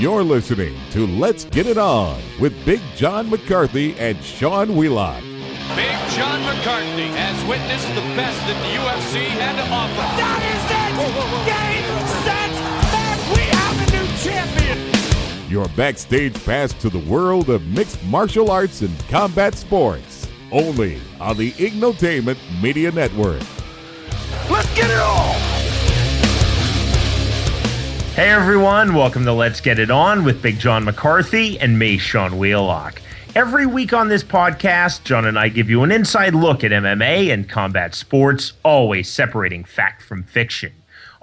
You're listening to Let's Get It On with Big John McCarthy and Sean Wheelock. Big John McCarthy has witnessed the best that the UFC had to offer. That is it! Game, set, match! We have a new champion! Your backstage pass to the world of mixed martial arts and combat sports. Only on the Ignotainment Media Network. Let's get it on! Hey everyone, welcome to Let's Get It On with Big John McCarthy and me, Sean Wheelock. Every week on this podcast, John and I give you an inside look at MMA and combat sports, always separating fact from fiction.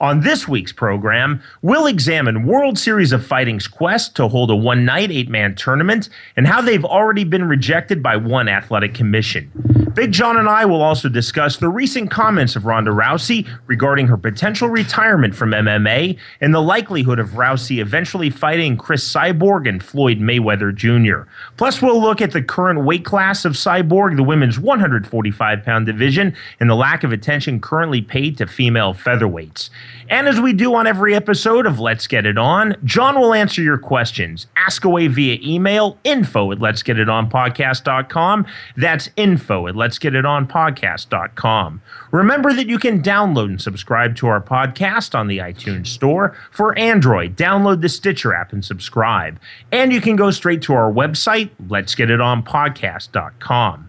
On this week's program, we'll examine World Series of Fighting's quest to hold a one-night, eight-man tournament and how they've already been rejected by one athletic commission. Big John and I will also discuss the recent comments of Ronda Rousey regarding her potential retirement from MMA and the likelihood of Rousey eventually fighting Chris Cyborg and Floyd Mayweather Jr. Plus, we'll look at the current weight class of Cyborg, the women's 145-pound division, and the lack of attention currently paid to female featherweights. And as we do on every episode of Let's Get It On, John will answer your questions. Ask away via email, info@letsgetitonpodcast.com. That's info@letsgetitonpodcast.com. Remember that you can download and subscribe to our podcast on the iTunes Store. For Android, download the Stitcher app and subscribe. And you can go straight to our website, letsgetitonpodcast.com.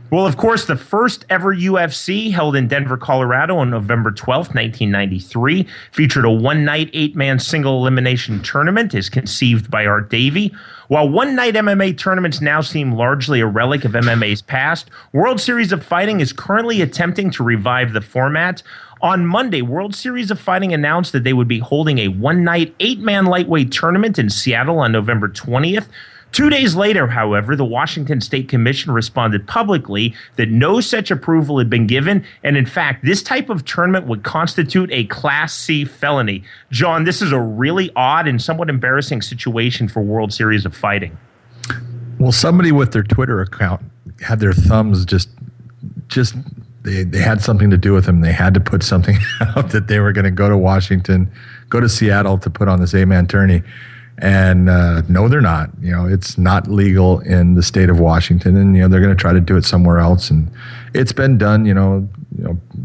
Well, of course, the first ever UFC held in Denver, Colorado on November 12th, 1993, featured a one-night, eight-man single elimination tournament as conceived by Art Davie. While one-night MMA tournaments now seem largely a relic of MMA's past, World Series of Fighting is currently attempting to revive the format. On Monday, World Series of Fighting announced that they would be holding a one-night, eight-man lightweight tournament in Seattle on November 20th. 2 days later, however, the Washington State Commission responded publicly that no such approval had been given, and in fact, this type of tournament would constitute a Class C felony. John, this is a really odd and somewhat embarrassing situation for World Series of Fighting. Well, somebody with their Twitter account had their thumbs they had something to do with them. They had to put something out that they were going to go to Washington, go to Seattle to put on this eight-man tourney. And no, they're not. You know, it's not legal in the state of Washington, and they're going to try to do it somewhere else. And it's been done.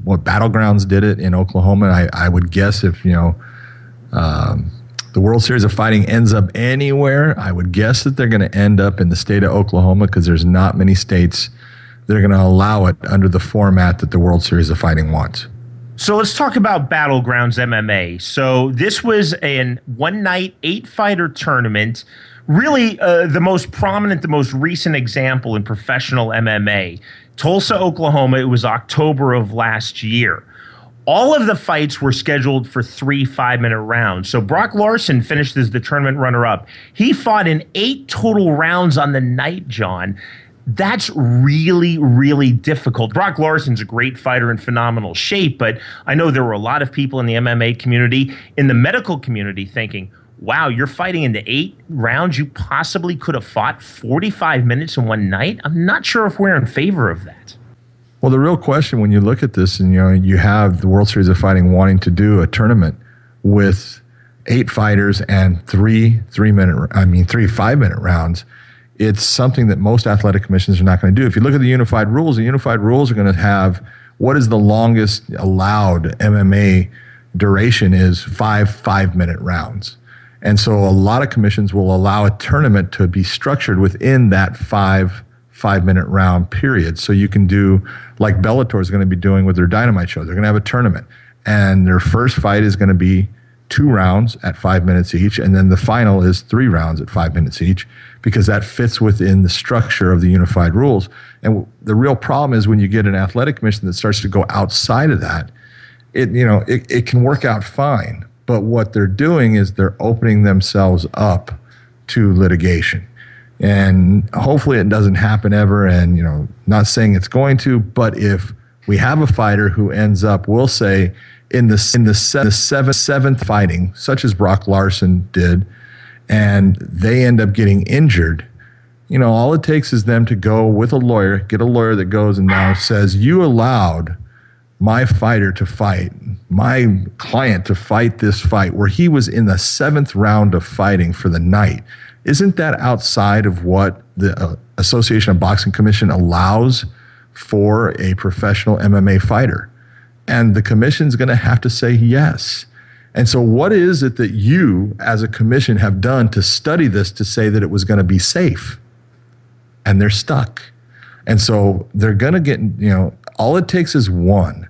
What Battlegrounds did it in Oklahoma. I would guess if the World Series of Fighting ends up anywhere, I would guess that they're going to end up in the state of Oklahoma because there's not many states that are going to allow it under the format that the World Series of Fighting wants. So let's talk about Battlegrounds MMA. So this was a one-night, eight-fighter tournament, really the most prominent, the most recent example in professional MMA. Tulsa, Oklahoma, it was October of last year. All of the fights were scheduled for 3 5-minute rounds. So Brock Larson finished as the tournament runner-up. He fought in 8 total rounds on the night, John. That's really, really difficult. Brock Larson's a great fighter in phenomenal shape, but I know there were a lot of people in the MMA community, in the medical community, thinking, wow, you're fighting into 8 rounds. You possibly could have fought 45 minutes in one night. I'm not sure if we're in favor of that. Well, the real question when you look at this, and you have the World Series of Fighting wanting to do a tournament with 8 fighters and 3 5-minute rounds. It's something that most athletic commissions are not going to do. If you the unified rules are going to have what is the longest allowed MMA duration is 5-minute rounds. And so a lot of commissions will allow a tournament to be structured within that 5-minute round period. So you can do like Bellator is going to be doing with their Dynamite show. They're going to have a tournament, and their first fight is going to be 2 rounds at 5 minutes each, and then the final is 3 rounds at 5 minutes each, because that fits within the structure of the unified rules. And the real problem is when you get an athletic commission that starts to go outside of that, it can work out fine. But what they're doing is they're opening themselves up to litigation. And hopefully it doesn't happen ever, and not saying it's going to, but if we have a fighter who ends up, we'll say, in the seventh fighting, such as Brock Larson did, and they end up getting injured, all it takes is them to go with a lawyer, get a lawyer that goes and now says, you allowed my fighter to fight, my client to fight this fight where he was in the 7th round of fighting for the night, isn't that outside of what the Association of Boxing Commission allows for a professional MMA fighter? And the commission's going to have to say yes. And so what is it that you as a commission have done to study this to say that it was going to be safe? And they're stuck. And so they're going to get, all it takes is one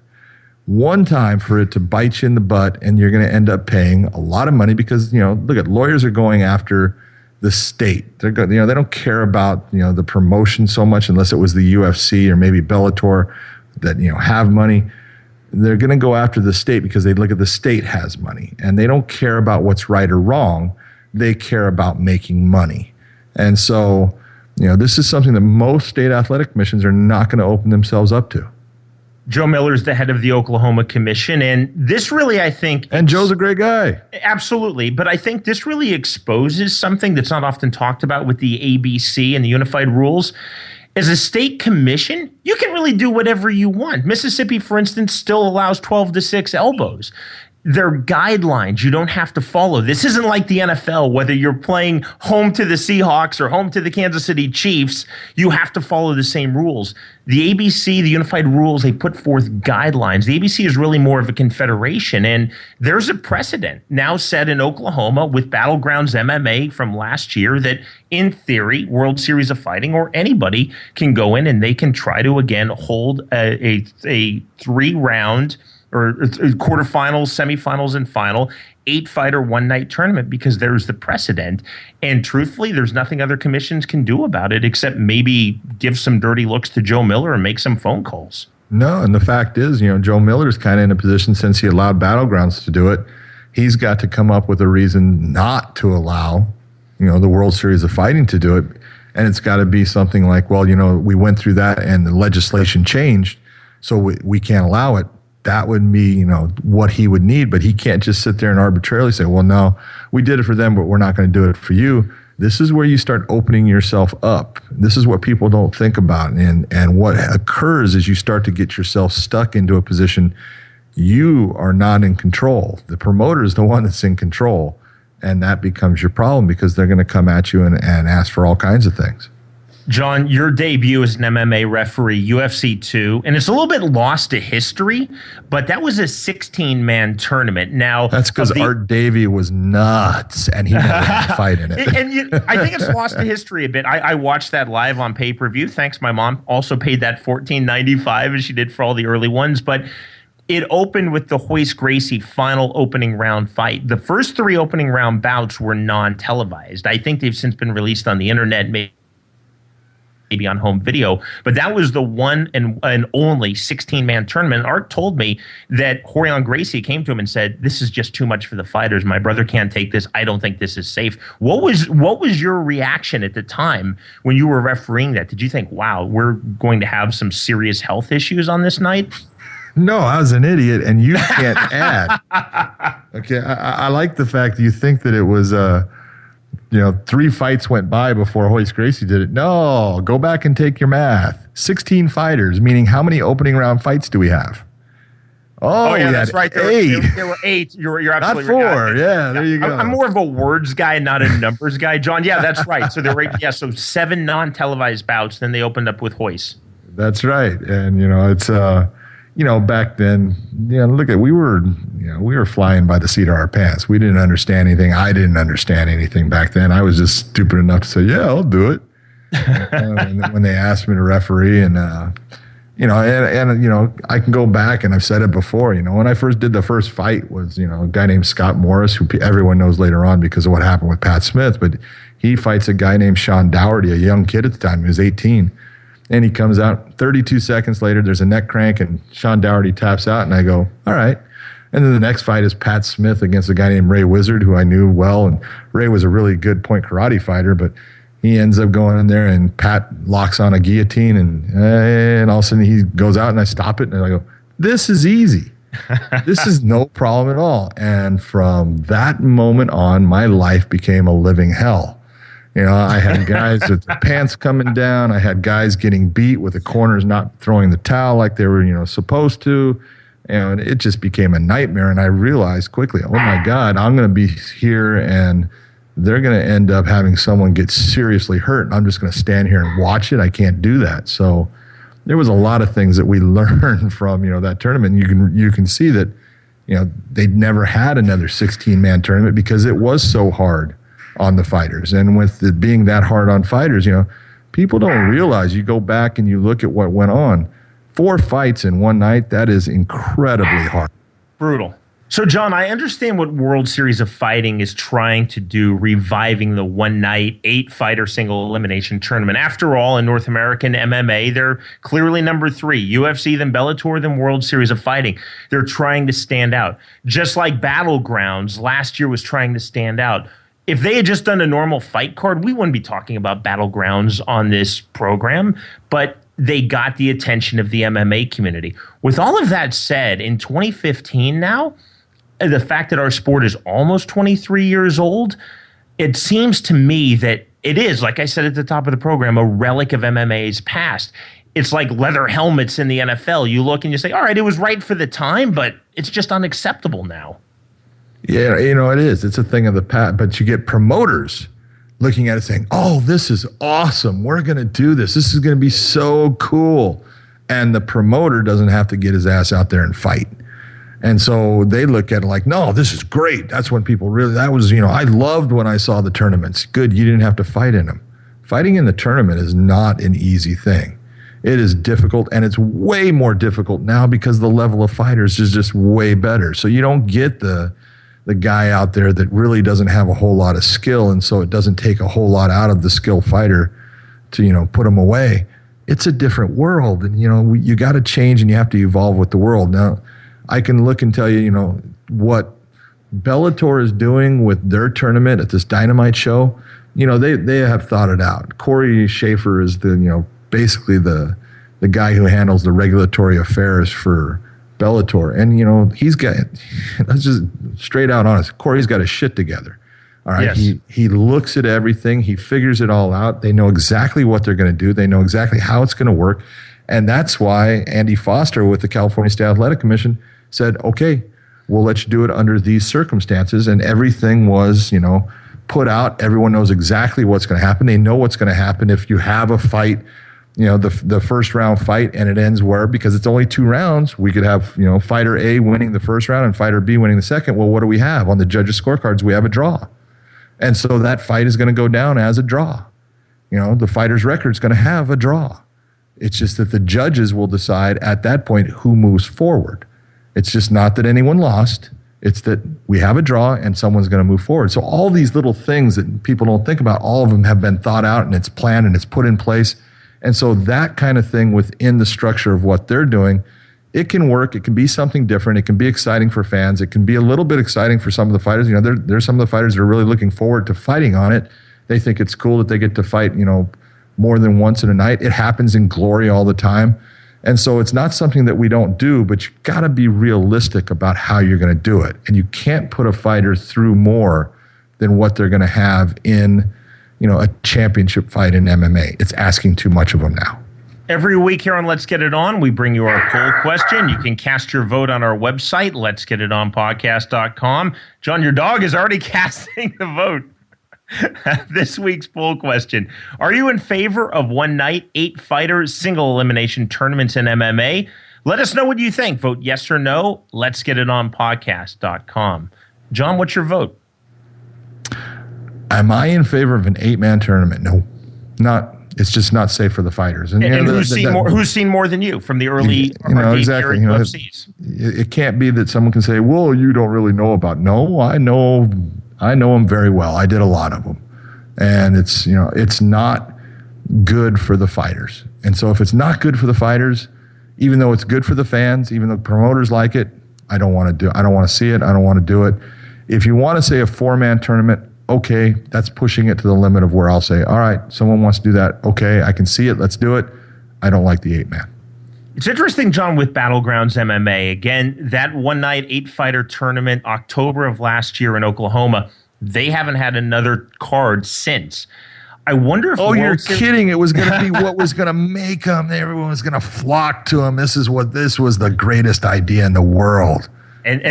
time for it to bite you in the butt, and you're going to end up paying a lot of money because, look at lawyers are going after the state. They're going, they don't care about, the promotion so much unless it was the UFC or maybe Bellator that, have money. They're going to go after the state because they look at the state has money, and they don't care about what's right or wrong. They care about making money. And so, this is something that most state athletic commissions are not going to open themselves up to. Joe Miller's the head of the Oklahoma Commission, and this really, I think... And Joe's a great guy. Absolutely, but I think this really exposes something that's not often talked about with the ABC and the unified rules. As a state commission, you can really do whatever you want. Mississippi, for instance, still allows 12-6 elbows. They're guidelines you don't have to follow. This isn't like the NFL, whether you're playing home to the Seahawks or home to the Kansas City Chiefs, you have to follow the same rules. The ABC, the unified rules, they put forth guidelines. The ABC is really more of a confederation, and there's a precedent now set in Oklahoma with Battlegrounds MMA from last year that, in theory, World Series of Fighting or anybody can go in and they can try to, again, hold a 3-round or quarterfinals, semifinals, and final 8-fighter one-night tournament because there's the precedent. And truthfully, there's nothing other commissions can do about it except maybe give some dirty looks to Joe Miller and make some phone calls. No, and the fact is, Joe Miller's kind of in a position since he allowed Battlegrounds to do it. He's got to come up with a reason not to allow, the World Series of Fighting to do it. And it's got to be something like, well, we went through that and the legislation changed, so we can't allow it. That would be, what he would need, but he can't just sit there and arbitrarily say, well, no, we did it for them, but we're not going to do it for you. This is where you start opening yourself up. This is what people don't think about. And what occurs is you start to get yourself stuck into a position you are not in control. The promoter is the one that's in control, and that becomes your problem because they're going to come at you and ask for all kinds of things. John, your debut as an MMA referee, UFC 2, and it's a little bit lost to history, but that was a 16-man tournament. Now that's because Art Davie was nuts, and he never had a fight in it. I think it's lost to history a bit. I watched that live on pay-per-view. Thanks, my mom also paid that $14.95 as she did for all the early ones, but it opened with the Royce Gracie final opening round fight. The first 3 opening round bouts were non-televised. I think they've since been released on the internet, maybe on home video, but that was the one and only 16-man tournament. Art told me that Royce Gracie came to him and said, "This is just too much for the fighters. My brother can't take this. I don't think this is safe." What was your reaction at the time when you were refereeing that? Did you think, wow, we're going to have some serious health issues on this night? No, I was an idiot, and you can't add. Okay, I like the fact that you think that it was 3 fights went by before Royce Gracie did it. No, go back and take your math. 16 fighters, meaning how many opening round fights do we have? Oh yeah, that's right. There were 8. You're absolutely not 4. right. Yeah, there you go. I'm more of a words guy, not a numbers guy, John. Yeah, that's right. So there were so 7 non-televised bouts. Then they opened up with Royce. That's right, and it's back then, look at we were flying by the seat of our pants. We didn't understand anything. I didn't understand anything back then. I was just stupid enough to say, yeah, I'll do it. And when they asked me to referee, and I can go back, and I've said it before. When I first did the first fight was a guy named Scott Morris, who everyone knows later on because of what happened with Pat Smith, but he fights a guy named Sean Dougherty, a young kid at the time. He was 18. And he comes out 32 seconds later, there's a neck crank, and Sean Dougherty taps out, and I go, all right. And then the next fight is Pat Smith against a guy named Ray Wizard, who I knew well, and Ray was a really good point karate fighter, but he ends up going in there, and Pat locks on a guillotine, and all of a sudden he goes out, and I stop it, and I go, this is easy. This is no problem at all. And from that moment on, my life became a living hell. I had guys with their pants coming down. I had guys getting beat with the corners not throwing the towel like they were, supposed to. And it just became a nightmare. And I realized quickly, oh my God, I'm going to be here and they're going to end up having someone get seriously hurt. And I'm just going to stand here and watch it. I can't do that. So there was a lot of things that we learned from, that tournament. You can see that, they'd never had another 16-man tournament because it was so hard on the fighters. And with it being that hard on fighters, people don't realize, you go back and you look at what went on. 4 fights in one night, that is incredibly hard. Brutal. So, John, I understand what World Series of Fighting is trying to do, reviving the one-night, 8-fighter single elimination tournament. After all, in North American MMA, they're clearly number 3. UFC, then Bellator, then World Series of Fighting. They're trying to stand out. Just like Battlegrounds last year was trying to stand out. If they had just done a normal fight card, we wouldn't be talking about Battlegrounds on this program, but they got the attention of the MMA community. With all of that said, in 2015 now, the fact that our sport is almost 23 years old, it seems to me that it is, like I said at the top of the program, a relic of MMA's past. It's like leather helmets in the NFL. You look and you say, all right, it was right for the time, but it's just unacceptable now. Yeah, it is. It's a thing of the past. But you get promoters looking at it saying, oh, this is awesome. We're going to do this. This is going to be so cool. And the promoter doesn't have to get his ass out there and fight. And so they look at it like, no, this is great. That's when people really, that was, I loved when I saw the tournaments. Good, you didn't have to fight in them. Fighting in the tournament is not an easy thing. It is difficult, and it's way more difficult now because the level of fighters is just way better. So you don't get the guy out there that really doesn't have a whole lot of skill, and so it doesn't take a whole lot out of the skilled fighter to, put him away. It's a different world, and, you got to change and you have to evolve with the world. Now, I can look and tell you, what Bellator is doing with their tournament at this Dynamite show. They have thought it out. Corey Schaefer is basically the guy who handles the regulatory affairs for Bellator. And, he's got, let's just straight out honest, Corey's got his shit together. All right. Yes. He looks at everything. He figures it all out. They know exactly what they're going to do. They know exactly how it's going to work. And that's why Andy Foster with the California State Athletic Commission said, okay, we'll let you do it under these circumstances. And everything was, put out. Everyone knows exactly what's going to happen. They know what's going to happen if you have a fight, the first round fight, and it ends where, because it's only 2 rounds, we could have, fighter A winning the first round and fighter B winning the second. Well, what do we have? On the judges' scorecards, we have a draw. And so that fight is going to go down as a draw. The fighter's record is going to have a draw. It's just that the judges will decide at that point who moves forward. It's just not that anyone lost. It's that we have a draw and someone's going to move forward. So all these little things that people don't think about, all of them have been thought out and it's planned and it's put in place. And so that kind of thing within the structure of what they're doing, it can work. It can be something different. It can be exciting for fans. It can be a little bit exciting for some of the fighters. There's some of the fighters that are really looking forward to fighting on it. They think it's cool that they get to fight, more than once in a night. It happens in glory all the time. And so it's not something that we don't do, but you got to be realistic about how you're going to do it. And you can't put a fighter through more than what they're going to have in, a championship fight in MMA. It's asking too much of them now. Every week here on Let's Get It On, we bring you our poll question. You can cast your vote on our website, letsgetitonpodcast.com. John, your dog is already casting the vote. This week's poll question: are you in favor of one night, 8-fighter single elimination tournaments in MMA? Let us know what you think. Vote yes or no. Let's get it on podcast.com. John, what's your vote? Am I in favor of an 8-man tournament? No, not. It's just not safe for the fighters. And who's seen more than you from the early exactly. UFCs? It can't be that someone can say, well, you don't really know about. No, I know them very well. I did a lot of them. And it's not good for the fighters. And so if it's not good for the fighters, even though it's good for the fans, even though promoters like it, I don't want to see it. I don't want to do it. If you want to say a 4-man tournament, okay, that's pushing it to the limit of where I'll say, all right, someone wants to do that. Okay, I can see it. Let's do it. I don't like the 8-man. It's interesting, John, with Battlegrounds MMA. Again, that one-night 8-fighter tournament, October of last year in Oklahoma, they haven't had another card since. I wonder if you're kidding. It was going to be what was going to make them. Everyone was going to flock to him. This was the greatest idea in the world. And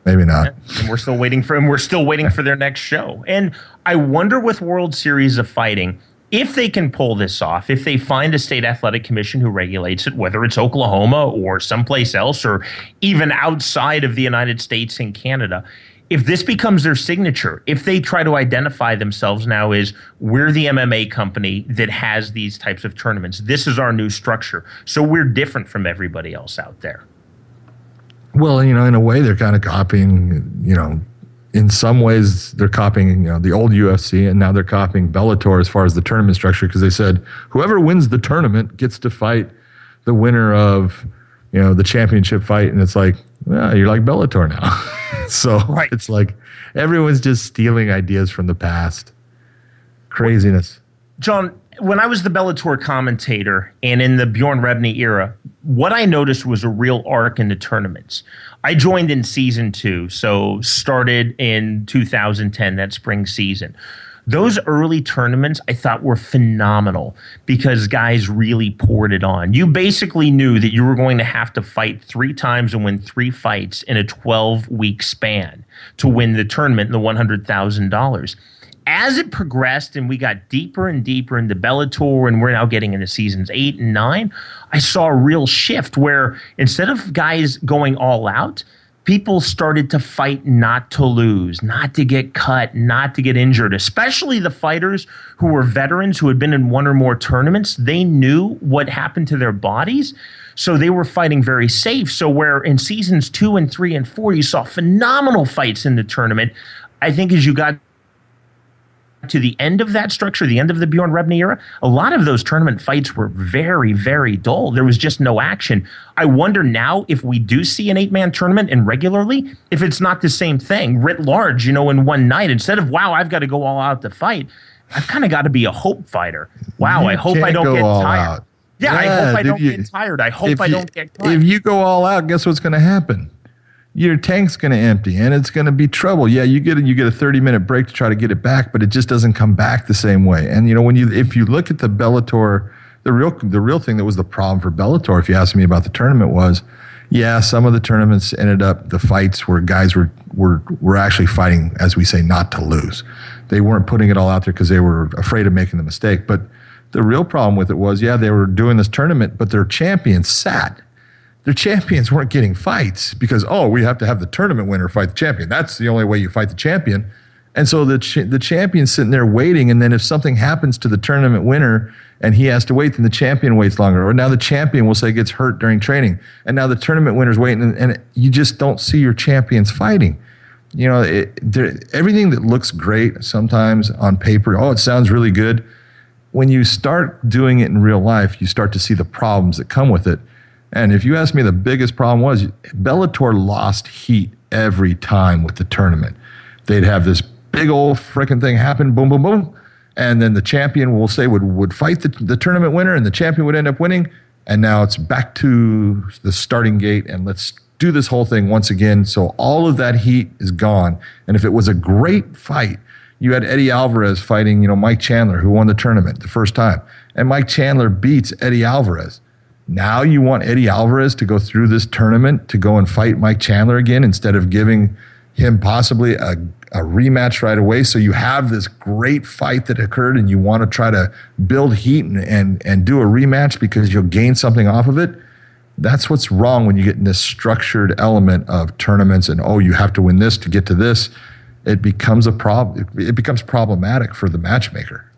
maybe not. And we're still waiting for him. We're still waiting for their next show. And I wonder with World Series of Fighting, if they can pull this off, if they find a state athletic commission who regulates it, whether it's Oklahoma or someplace else, or even outside of the United States and Canada, if this becomes their signature, if they try to identify themselves now as we're the MMA company that has these types of tournaments, this is our new structure, so we're different from everybody else out there. Well, in a way, they're kind of copying, in some ways they're copying, the old UFC, and now they're copying Bellator as far as the tournament structure, because they said whoever wins the tournament gets to fight the winner of, the championship fight. And it's like, you're like Bellator now. So It's like everyone's just stealing ideas from the past. Craziness. John, when I was the Bellator commentator and in the Bjorn Rebney era, what I noticed was a real arc in the tournaments. I joined in season 2, so started in 2010, that spring season. Those early tournaments I thought were phenomenal because guys really poured it on. You basically knew that you were going to have to fight 3 times and win 3 fights in a 12-week span to win the tournament and the $100,000. As it progressed and we got deeper and deeper into Bellator, and we're now getting into seasons 8 and 9, I saw a real shift where instead of guys going all out, people started to fight not to lose, not to get cut, not to get injured, especially the fighters who were veterans who had been in 1 or more tournaments. They knew what happened to their bodies, so they were fighting very safe. So where in seasons 2 and 3 and 4, you saw phenomenal fights in the tournament, I think as you got to the end of that structure, the end of the Bjorn Rebney era, a lot of those tournament fights were very, very dull. There was just no action. I wonder now if we do see an 8-man tournament and regularly, if it's not the same thing writ large, in one night. Instead of, wow, I've got to go all out to fight, I've kind of got to be a hope fighter. Wow, I hope I don't get tired. Yeah, I hope I don't get tired. I hope I don't get tired. If you go all out, guess what's going to happen? Your tank's going to empty and it's going to be trouble. Yeah, you get a 30-minute break to try to get it back, but it just doesn't come back the same way. And if you look at the Bellator, the real thing that was the problem for Bellator, if you ask me about the tournament, was some of the tournaments ended up the fights where guys were actually fighting, as we say, not to lose. They weren't putting it all out there because they were afraid of making the mistake. But the real problem with it was, they were doing this tournament, but their champions sat. Their champions weren't getting fights because, we have to have the tournament winner fight the champion. That's the only way you fight the champion. And so the champion's sitting there waiting, and then if something happens to the tournament winner and he has to wait, then the champion waits longer. Or now the champion, will say, gets hurt during training, and now the tournament winner's waiting, and you just don't see your champions fighting. Everything that looks great sometimes on paper, it sounds really good. When you start doing it in real life, you start to see the problems that come with it. And if you ask me, the biggest problem was Bellator lost heat every time with the tournament. They'd have this big old freaking thing happen, boom, boom, boom. And then the champion, we'll say, would fight the tournament winner, and the champion would end up winning. And now it's back to the starting gate, and let's do this whole thing once again. So all of that heat is gone. And if it was a great fight, you had Eddie Alvarez fighting, Mike Chandler, who won the tournament the first time. And Mike Chandler beats Eddie Alvarez. Now you want Eddie Alvarez to go through this tournament to go and fight Mike Chandler again instead of giving him possibly a rematch right away. So you have this great fight that occurred and you want to try to build heat and do a rematch because you'll gain something off of it. That's what's wrong when you get in this structured element of tournaments and, you have to win this to get to this. It becomes a problem. It becomes problematic for the matchmaker.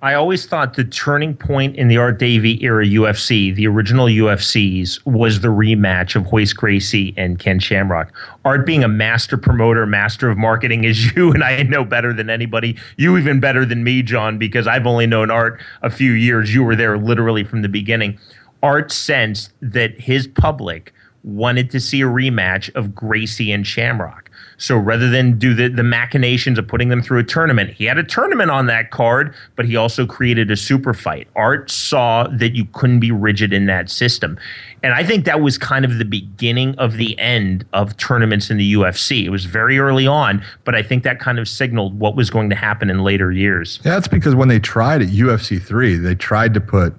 I always thought the turning point in the Art Davie era UFC, the original UFCs, was the rematch of Royce Gracie and Ken Shamrock. Art, being a master promoter, master of marketing as you, and I know better than anybody, you even better than me, John, because I've only known Art a few years. You were there literally from the beginning. Art sensed that his public wanted to see a rematch of Gracie and Shamrock. So rather than do the machinations of putting them through a tournament, he had a tournament on that card, but he also created a super fight. Art saw that you couldn't be rigid in that system. And I think that was kind of the beginning of the end of tournaments in the UFC. It was very early on, but I think that kind of signaled what was going to happen in later years. Yeah, that's because when they tried at UFC 3, they tried to put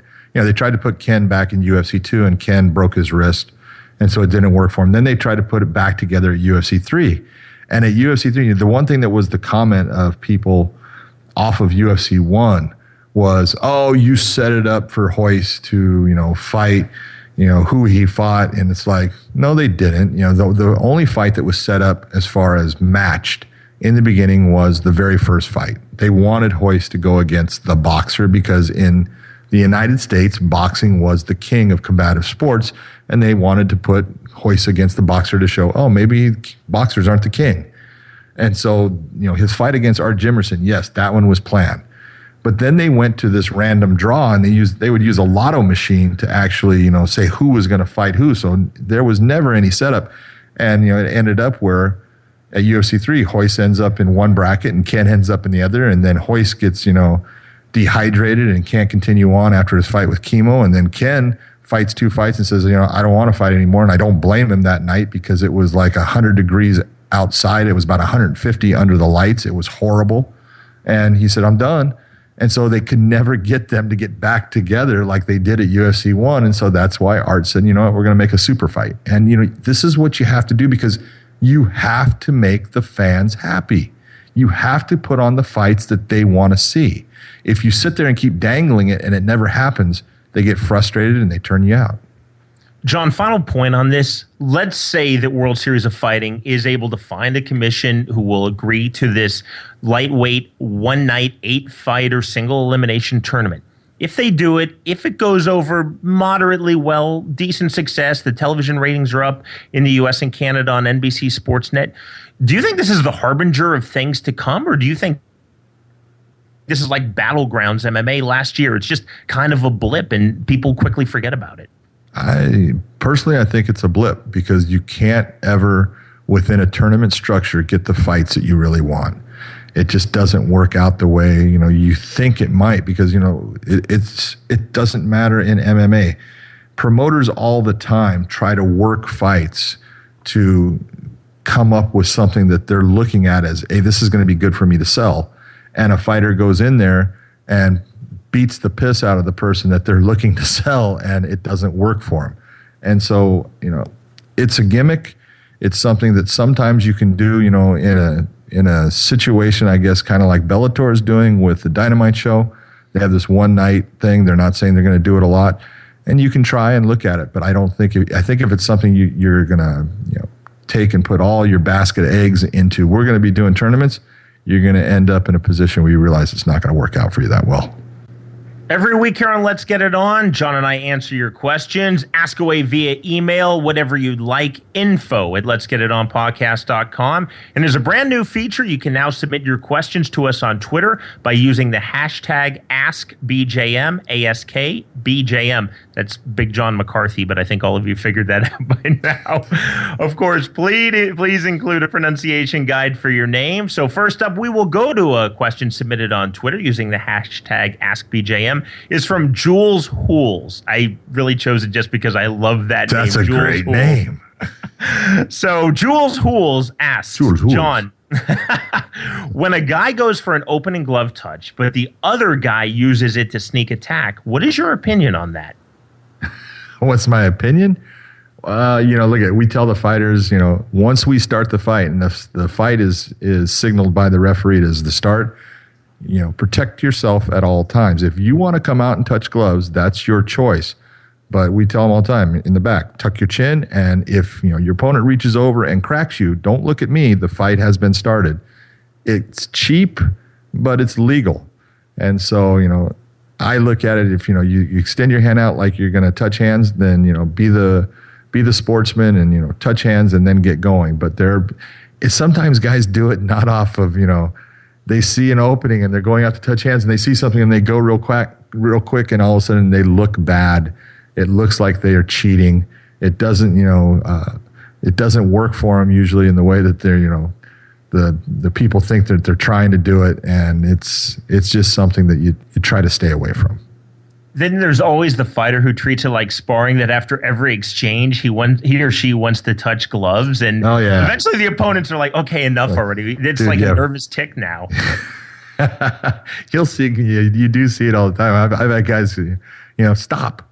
Ken back in UFC 2, and Ken broke his wrist, and so it didn't work for him. Then they tried to put it back together at UFC 3. And at UFC 3, the one thing that was the comment of people off of UFC 1 was, oh, you set it up for Royce to, fight, who he fought. And it's like, no, they didn't. The only fight that was set up as far as matched in the beginning was the very first fight. They wanted Royce to go against the boxer because in the United States, boxing was the king of combative sports, and they wanted to put Royce against the boxer to show, oh, maybe boxers aren't the king. And so, his fight against Art Jimerson, yes, that one was planned. But then they went to this random draw, and they would use a lotto machine to actually, say who was going to fight who. So there was never any setup. And, it ended up where at UFC 3, Royce ends up in one bracket and Ken ends up in the other. And then Royce gets, dehydrated and can't continue on after his fight with chemo. And then Ken fights 2 fights and says, I don't want to fight anymore. And I don't blame him that night because it was like 100 degrees outside. It was about 150 under the lights. It was horrible. And he said, I'm done. And so they could never get them to get back together like they did at UFC 1. And so that's why Art said, we're going to make a super fight. And, this is what you have to do because you have to make the fans happy. You have to put on the fights that they want to see. If you sit there and keep dangling it and it never happens, they get frustrated and they turn you out. John, final point on this. Let's say that World Series of Fighting is able to find a commission who will agree to this lightweight, one-night, 8-fight or single elimination tournament. If they do it, if it goes over moderately well, decent success, the television ratings are up in the U.S. and Canada on NBC Sportsnet, do you think this is the harbinger of things to come, or do you think this is like Battlegrounds MMA last year? It's just kind of a blip and people quickly forget about it. I think it's a blip because you can't ever, within a tournament structure, get the fights that you really want. It just doesn't work out the way, you think it might because, it doesn't matter in MMA. Promoters all the time try to work fights to come up with something that they're looking at as, hey, this is going to be good for me to sell. And a fighter goes in there and beats the piss out of the person that they're looking to sell, and it doesn't work for them. And so, it's a gimmick. It's something that sometimes you can do, in a situation, I guess, kind of like Bellator is doing with the Dynamite show. They have this one night thing. They're not saying they're going to do it a lot, and you can try and look at it. But I think if it's something you're going to, take and put all your basket of eggs into, we're going to be doing tournaments, you're going to end up in a position where you realize it's not going to work out for you that well. Every week here on Let's Get It On, John and I answer your questions. Ask away via email, whatever you'd like, info@let'sgetitonpodcast.com. And there's a brand new feature. You can now submit your questions to us on Twitter by using the hashtag AskBJM, AskBJM. That's Big John McCarthy, but I think all of you figured that out by now. Of course, please include a pronunciation guide for your name. So first up, we will go to a question submitted on Twitter using the hashtag AskBJM. Is from Jules Hools. I really chose it just because I love that name. That's a Jules great Hools. name. So Jules Hools asks, John, when a guy goes for an opening glove touch, but the other guy uses it to sneak attack, what is your opinion on that? What's my opinion? We tell the fighters, once we start the fight and the fight is signaled by the referee as the start, protect yourself at all times. If you want to come out and touch gloves, that's your choice. But we tell them all the time in the back, tuck your chin. And if your opponent reaches over and cracks you, don't look at me. The fight has been started. It's cheap, but it's legal. And so, I look at it, if, you extend your hand out like you're going to touch hands, then, be the sportsman and, touch hands and then get going. But sometimes guys do it not off of, they see an opening and they're going out to touch hands and they see something and they go real quick and all of a sudden they look bad. It looks like they are cheating. It doesn't, it doesn't work for them usually in the way that they're, the people think that they're trying to do it, and it's just something that you try to stay away from. Then there's always the fighter who treats it like sparring, that after every exchange, he or she wants to touch gloves. And eventually the opponents are like, okay, enough already. It's a nervous tick now. You'll see, you do see it all the time. I've had guys, stop.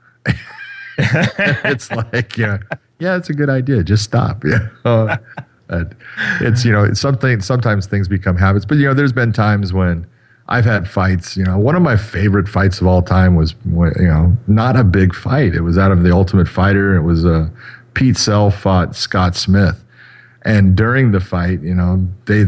It's like, yeah, it's a good idea. Just stop. Yeah. It's something, sometimes things become habits, but there's been times when I've had fights. One of my favorite fights of all time was, not a big fight. It was out of The Ultimate Fighter. It was Pete Sell fought Scott Smith. And during the fight, they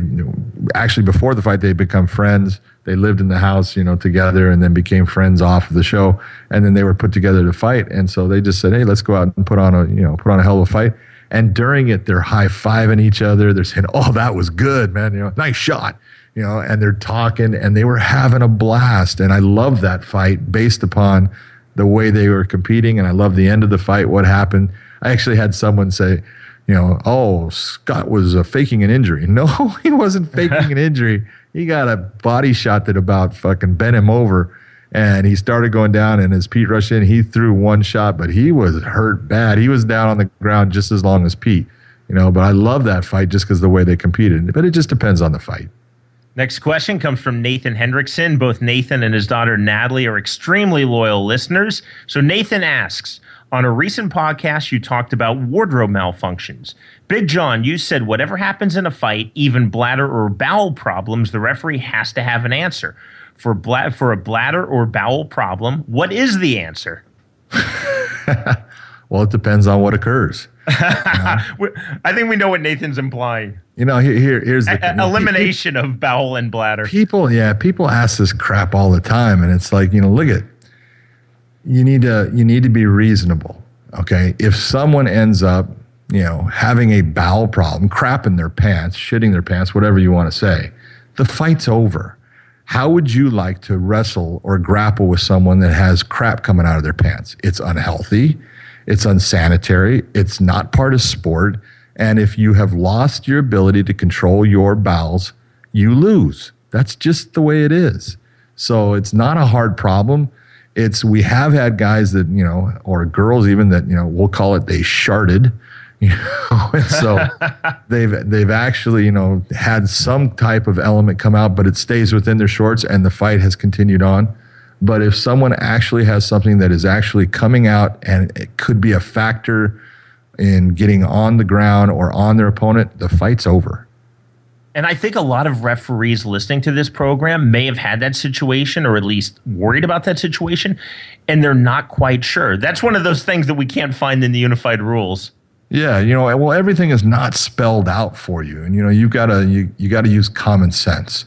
actually, before the fight, they'd become friends. They lived in the house, together, and then became friends off of the show. And then they were put together to fight. And so they just said, hey, let's go out and put on a hell of a fight. And during it, they're high-fiving each other. They're saying, oh, that was good, man. Nice shot. And they're talking, and they were having a blast. And I love that fight based upon the way they were competing. And I love the end of the fight, what happened. I actually had someone say, oh, Scott was faking an injury. No, he wasn't faking an injury. He got a body shot that about fucking bent him over. And he started going down, and as Pete rushed in, he threw one shot, but he was hurt bad. He was down on the ground just as long as Pete. But I love that fight just because of the way they competed. But it just depends on the fight. Next question comes from Nathan Hendrickson. Both Nathan and his daughter Natalie are extremely loyal listeners. So Nathan asks, on a recent podcast, you talked about wardrobe malfunctions. Big John, you said whatever happens in a fight, even bladder or bowel problems, the referee has to have an answer. For a bladder or bowel problem, what is the answer? Well, it depends on what occurs. I think we know what Nathan's implying. Here's the elimination of bowel and bladder. People ask this crap all the time, and it's like, look at, you need to be reasonable. Okay, if someone ends up, having a bowel problem, crap in their pants, shitting their pants, whatever you want to say, the fight's over. How would you like to wrestle or grapple with someone that has crap coming out of their pants? It's unhealthy. It's unsanitary. It's not part of sport. And if you have lost your ability to control your bowels, you lose. That's just the way it is. So it's not a hard problem. We have had guys that, or girls even that, we'll call it, they sharted. So they've actually, had some type of element come out, but it stays within their shorts and the fight has continued on. But if someone actually has something that is actually coming out and it could be a factor in getting on the ground or on their opponent, the fight's over. And I think a lot of referees listening to this program may have had that situation, or at least worried about that situation, and they're not quite sure. That's one of those things that we can't find in the unified rules. Yeah, well, everything is not spelled out for you, and you got to use common sense,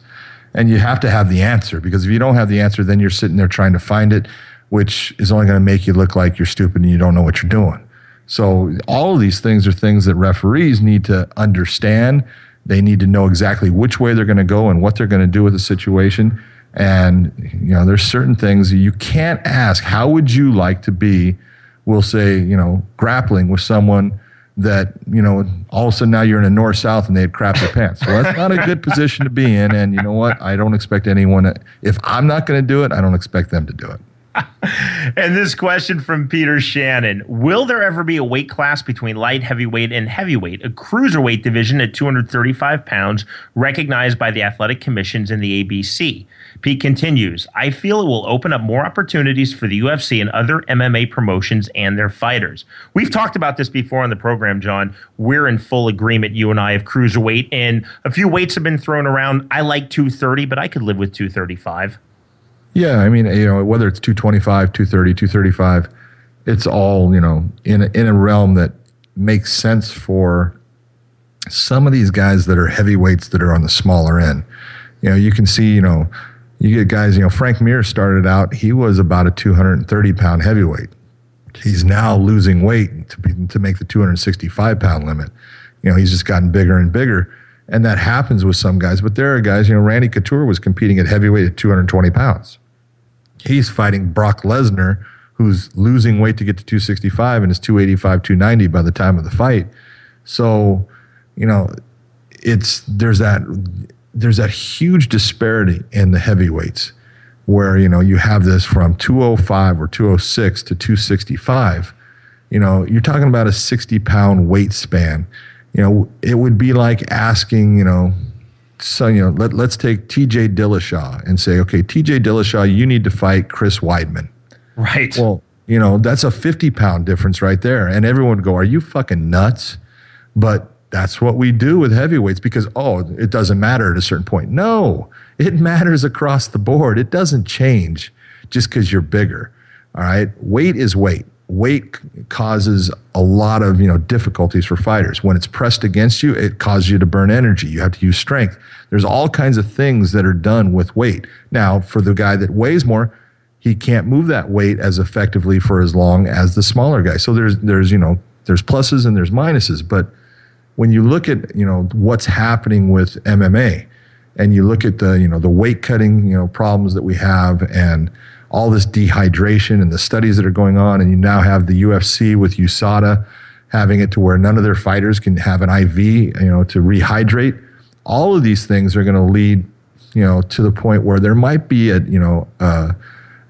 and you have to have the answer, because if you don't have the answer, then you're sitting there trying to find it, which is only going to make you look like you're stupid and you don't know what you're doing. So all of these things are things that referees need to understand. They need to know exactly which way they're going to go and what they're going to do with the situation. And there's certain things you can't ask. How would you like to be? We'll say grappling with someone that, all of a sudden now you're in a north-south and they had crap their pants. Well, that's not a good position to be in. And you know what? I don't expect anyone if I'm not going to do it, I don't expect them to do it. And this question from Peter Shannon. Will there ever be a weight class between light heavyweight and heavyweight, a cruiserweight division at 235 pounds recognized by the athletic commissions in the ABC? Pete continues, I feel it will open up more opportunities for the UFC and other MMA promotions and their fighters. We've talked about this before on the program, John. We're in full agreement, you and I, of cruiserweight, and a few weights have been thrown around. I like 230, but I could live with 235. Yeah, I mean, whether it's 225, 230, 235, it's all, in a realm that makes sense for some of these guys that are heavyweights that are on the smaller end. You can see, you get guys, Frank Mir started out, he was about a 230-pound heavyweight. He's now losing weight to make the 265-pound limit. He's just gotten bigger and bigger. And that happens with some guys. But there are guys, Randy Couture was competing at heavyweight at 220 pounds. He's fighting Brock Lesnar, who's losing weight to get to 265 and is 285, 290 by the time of the fight. So, there's that huge disparity in the heavyweights where, you have this from 205 or 206 to 265. You're talking about a 60-pound weight span. It would be like asking, let's take TJ Dillashaw and say, okay, TJ Dillashaw, you need to fight Chris Weidman. Right. Well, that's a 50-pound difference right there. And everyone would go, are you fucking nuts? But that's what we do with heavyweights because, it doesn't matter at a certain point. No, it matters across the board. It doesn't change just because you're bigger. All right. Weight is weight. Weight causes a lot of, difficulties for fighters. When it's pressed against you, it causes you to burn energy. You have to use strength. There's all kinds of things that are done with weight. Now, for the guy that weighs more, he can't move that weight as effectively for as long as the smaller guy. So there's pluses and there's minuses. But when you look at, what's happening with MMA and you look at the weight cutting, problems that we have and all this dehydration and the studies that are going on, and you now have the UFC with USADA having it to where none of their fighters can have an IV, to rehydrate. All of these things are going to lead, to the point where there might be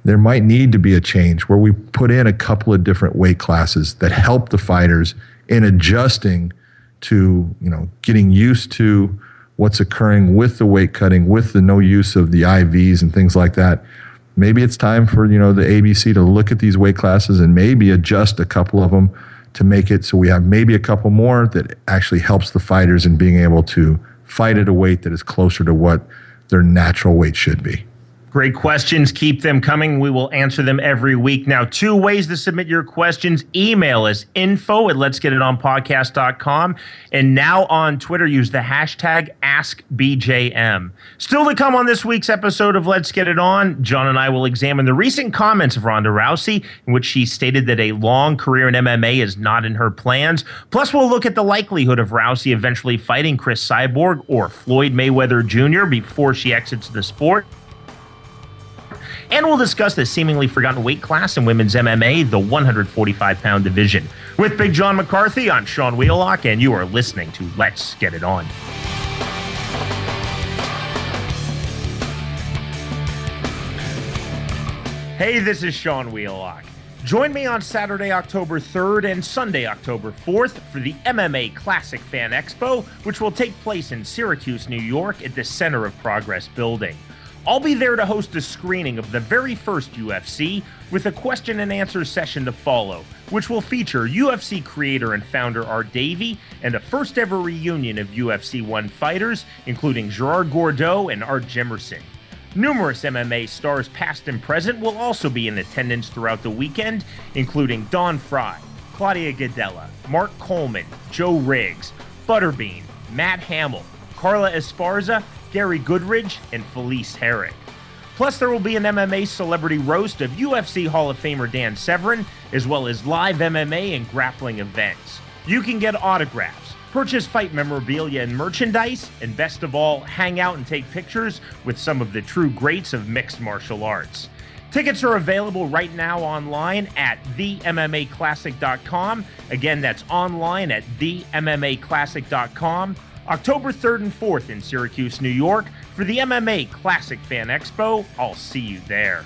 there might need to be a change where we put in a couple of different weight classes that help the fighters in adjusting to, getting used to what's occurring with the weight cutting, with the no use of the IVs and things like that. Maybe it's time for, the ABC to look at these weight classes and maybe adjust a couple of them to make it so we have maybe a couple more that actually helps the fighters in being able to fight at a weight that is closer to what their natural weight should be. Great questions. Keep them coming. We will answer them every week. Now, 2 ways to submit your questions. Email us info@letsgetitonpodcast.com. And now on Twitter, use the hashtag AskBJM. Still to come on this week's episode of Let's Get It On, John and I will examine the recent comments of Ronda Rousey, in which she stated that a long career in MMA is not in her plans. Plus, we'll look at the likelihood of Rousey eventually fighting Chris Cyborg or Floyd Mayweather Jr. before she exits the sport. And we'll discuss the seemingly forgotten weight class in women's MMA, the 145-pound division. With Big John McCarthy, I'm Sean Wheelock, and you are listening to Let's Get It On. Hey, this is Sean Wheelock. Join me on Saturday, October 3rd and Sunday, October 4th for the MMA Classic Fan Expo, which will take place in Syracuse, New York at the Center of Progress building. I'll be there to host a screening of the very first UFC with a question and answer session to follow, which will feature UFC creator and founder Art Davie and a first ever reunion of UFC 1 fighters, including Gerard Gordeau and Art Jimerson. Numerous MMA stars past and present will also be in attendance throughout the weekend, including Don Fry, Claudia Gadelha, Mark Coleman, Joe Riggs, Butterbean, Matt Hamill, Carla Esparza, Gary Goodridge, and Felice Herrick. Plus, there will be an MMA celebrity roast of UFC Hall of Famer Dan Severn, as well as live MMA and grappling events. You can get autographs, purchase fight memorabilia and merchandise, and best of all, hang out and take pictures with some of the true greats of mixed martial arts. Tickets are available right now online at themmaclassic.com. Again, that's online at themmaclassic.com. October 3rd and 4th in Syracuse, New York for the MMA Classic Fan Expo. I'll see you there.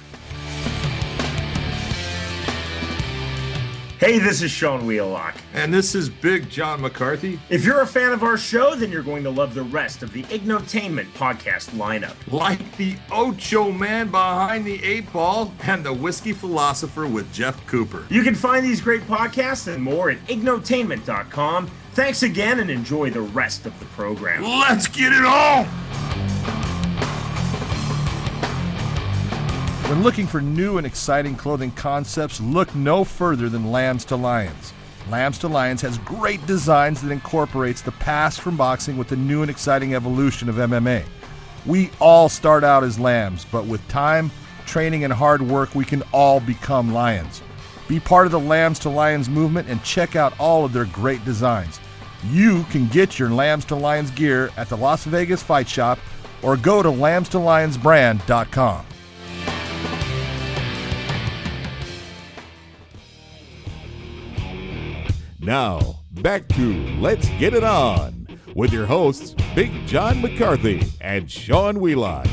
Hey, this is Sean Wheelock. And this is Big John McCarthy. If you're a fan of our show, then you're going to love the rest of the Ignotainment podcast lineup. Like the Ocho Man behind the 8 Ball and the Whiskey Philosopher with Jeff Cooper. You can find these great podcasts and more at ignotainment.com. Thanks again and enjoy the rest of the program. Let's get it on! When looking for new and exciting clothing concepts, look no further than Lambs to Lions. Lambs to Lions has great designs that incorporates the past from boxing with the new and exciting evolution of MMA. We all start out as lambs, but with time, training, and hard work, we can all become lions. Be part of the Lambs to Lions movement and check out all of their great designs. You can get your Lambs to Lions gear at the Las Vegas Fight Shop or go to lambstolionsbrand.com. Now, back to Let's Get It On with your hosts, Big John McCarthy and Sean Wheelock.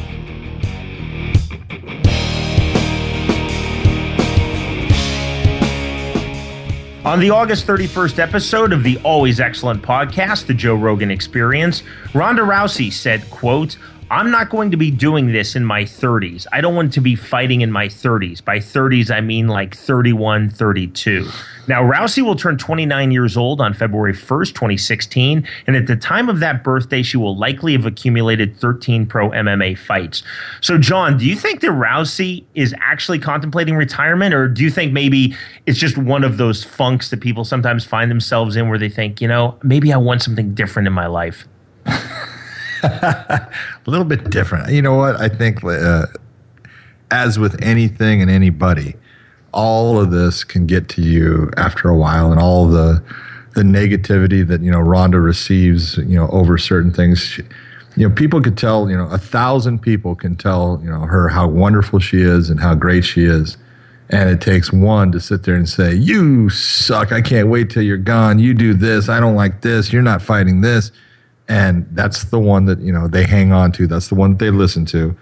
On the August 31st episode of the always excellent podcast, The Joe Rogan Experience, Ronda Rousey said, quote, "I'm not going to be doing this in my 30s. I don't want to be fighting in my 30s. By 30s, I mean like 31, 32. Now, Rousey will turn 29 years old on February 1st, 2016, and at the time of that birthday, she will likely have accumulated 13 pro MMA fights. So, John, do you think that Rousey is actually contemplating retirement, or do you think maybe it's just one of those funks that people sometimes find themselves in where they think, maybe I want something different in my life? A little bit different. You know what? I think as with anything and anybody, all of this can get to you after a while, and all the negativity that, Ronda receives, over certain things. People could tell, 1,000 people can tell, her how wonderful she is and how great she is. And it takes one to sit there and say, "You suck. I can't wait till you're gone. You do this. I don't like this. You're not fighting this." And that's the one that, they hang on to. That's the one that they listen to.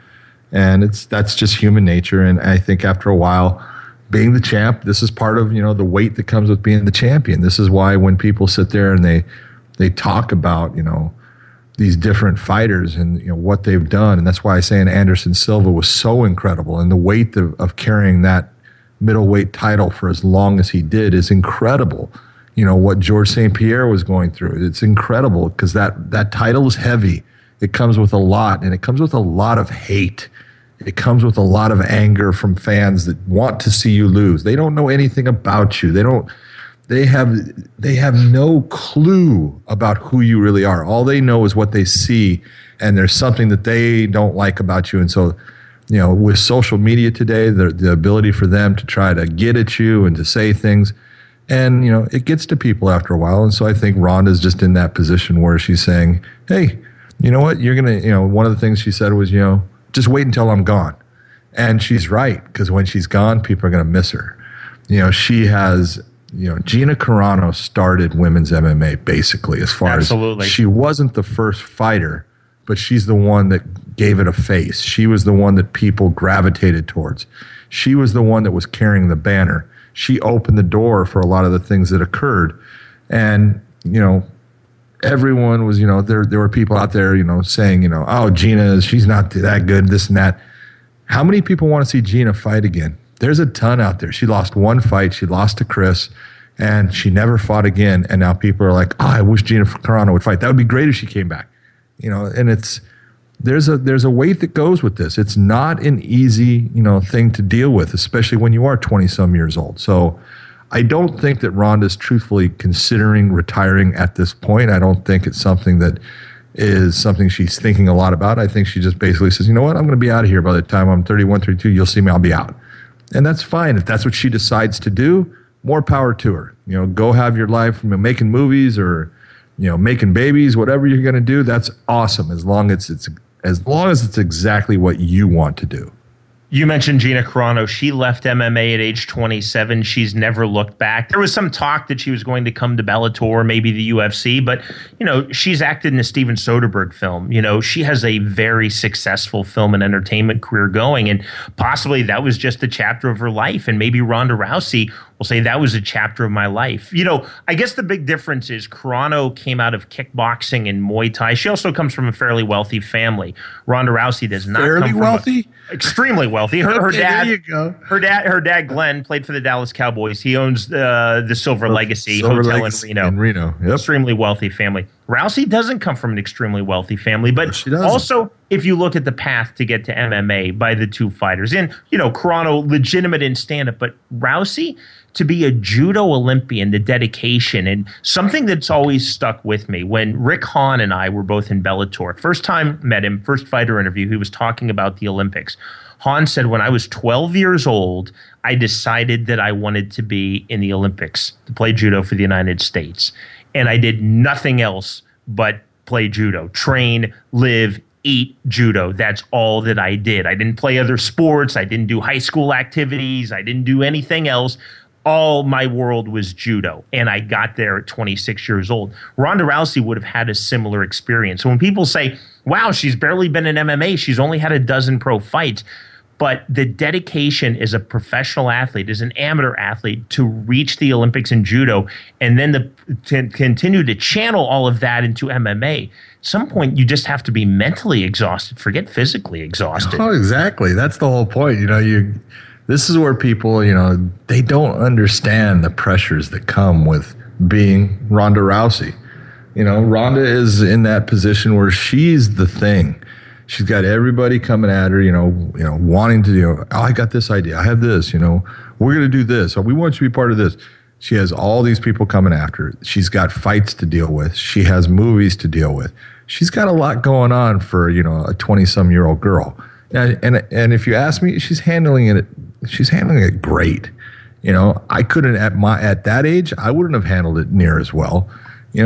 And that's just human nature. And I think after a while, being the champ, this is part of, the weight that comes with being the champion. This is why when people sit there and they talk about, these different fighters and, what they've done. And that's why I say Anderson Silva was so incredible. And the weight of carrying that middleweight title for as long as he did is incredible. What George St. Pierre was going through. It's incredible because that title is heavy. It comes with a lot, and it comes with a lot of hate. It comes with a lot of anger from fans that want to see you lose. They don't know anything about you. They have no clue about who you really are. All they know is what they see, and there's something that they don't like about you. And so, with social media today, the ability for them to try to get at you and to say things, and, it gets to people after a while. And so I think Ronda's just in that position where she's saying, "Hey, you know what? You're going to, one of the things she said was, just wait until I'm gone." And she's right, because when she's gone, people are going to miss her. She has, Gina Carano started women's MMA basically, as far Absolutely. As she wasn't the first fighter, but she's the one that gave it a face. She was the one that people gravitated towards. She was the one that was carrying the banner. She opened the door for a lot of the things that occurred. And, everyone was, there were people out there, saying, "Oh, Gina, she's not that good, this and that." How many people want to see Gina fight again? There's a ton out there. She lost one fight. She lost to Chris, and she never fought again. And now people are like, "Oh, I wish Gina Carano would fight. That would be great if she came back." And there's a weight that goes with this. It's not an easy, thing to deal with, especially when you are 20-some years old. So I don't think that Ronda's truthfully considering retiring at this point. I don't think it's something that is something she's thinking a lot about. I think she just basically says, "You know what? I'm going to be out of here by the time I'm 31, 32. You'll see me. I'll be out." And that's fine. If that's what she decides to do, more power to her. Go have your life, making movies or, making babies, whatever you're going to do. That's awesome as long as it's exactly what you want to do. You mentioned Gina Carano. She left MMA at age 27. She's never looked back. There was some talk that she was going to come to Bellator, maybe the UFC, but, she's acted in a Steven Soderbergh film. She has a very successful film and entertainment career going, and possibly that was just a chapter of her life. And maybe Ronda Rousey will say that was a chapter of my life. I guess the big difference is Carano came out of kickboxing and Muay Thai. She also comes from a fairly wealthy family. Ronda Rousey does not Fairly come from wealthy? Extremely wealthy. Her dad, there you go. Her dad, Glenn, played for the Dallas Cowboys. He owns the Silver Legacy Hotel in Reno. Yep. Extremely wealthy family. Rousey doesn't come from an extremely wealthy family, but she doesn't. Also, if you look at the path to get to MMA by the two fighters, and Carano, legitimate in stand-up, but Rousey to be a judo Olympian, the dedication, and something that's always stuck with me. When Rick Hahn and I were both in Bellator, first time met him, first fighter interview, he was talking about the Olympics. Hahn said, when I was 12 years old, I decided that I wanted to be in the Olympics, to play judo for the United States. And I did nothing else but play judo, train, live, eat judo. That's all that I did. I didn't play other sports. I didn't do high school activities. I didn't do anything else. all my world was judo, and I got there at 26 years old. Ronda Rousey would have had a similar experience. So when people say, wow, she's barely been in MMA, she's only had a dozen pro fights, but the dedication as a professional athlete, as an amateur athlete, to reach the Olympics in judo, and then to continue to channel all of that into MMA, at some point you just have to be mentally exhausted, forget physically exhausted. Oh, exactly. That's the whole point. This is where people, they don't understand the pressures that come with being Ronda Rousey. Ronda is in that position where she's the thing. She's got everybody coming at her, wanting to, I got this idea. I have this, we're going to do this. Or we want you to be part of this. She has all these people coming after her. She's got fights to deal with. She has movies to deal with. She's got a lot going on for, a 20-some-year-old girl. And if you ask me, she's handling it great. I couldn't at that age, I wouldn't have handled it near as well.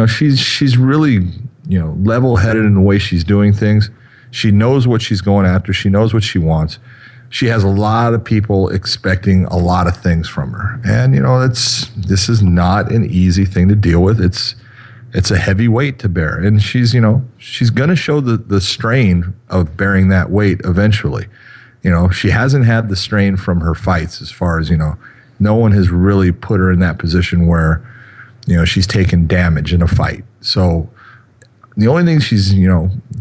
She's really, level-headed in the way she's doing things. She knows what she's going after. She knows what she wants. She has a lot of people expecting a lot of things from her. And, this is not an easy thing to deal with. It's a heavy weight to bear. And she's going to show the strain of bearing that weight eventually. She hasn't had the strain from her fights as far as, no one has really put her in that position where, she's taken damage in a fight. So the only thing she's,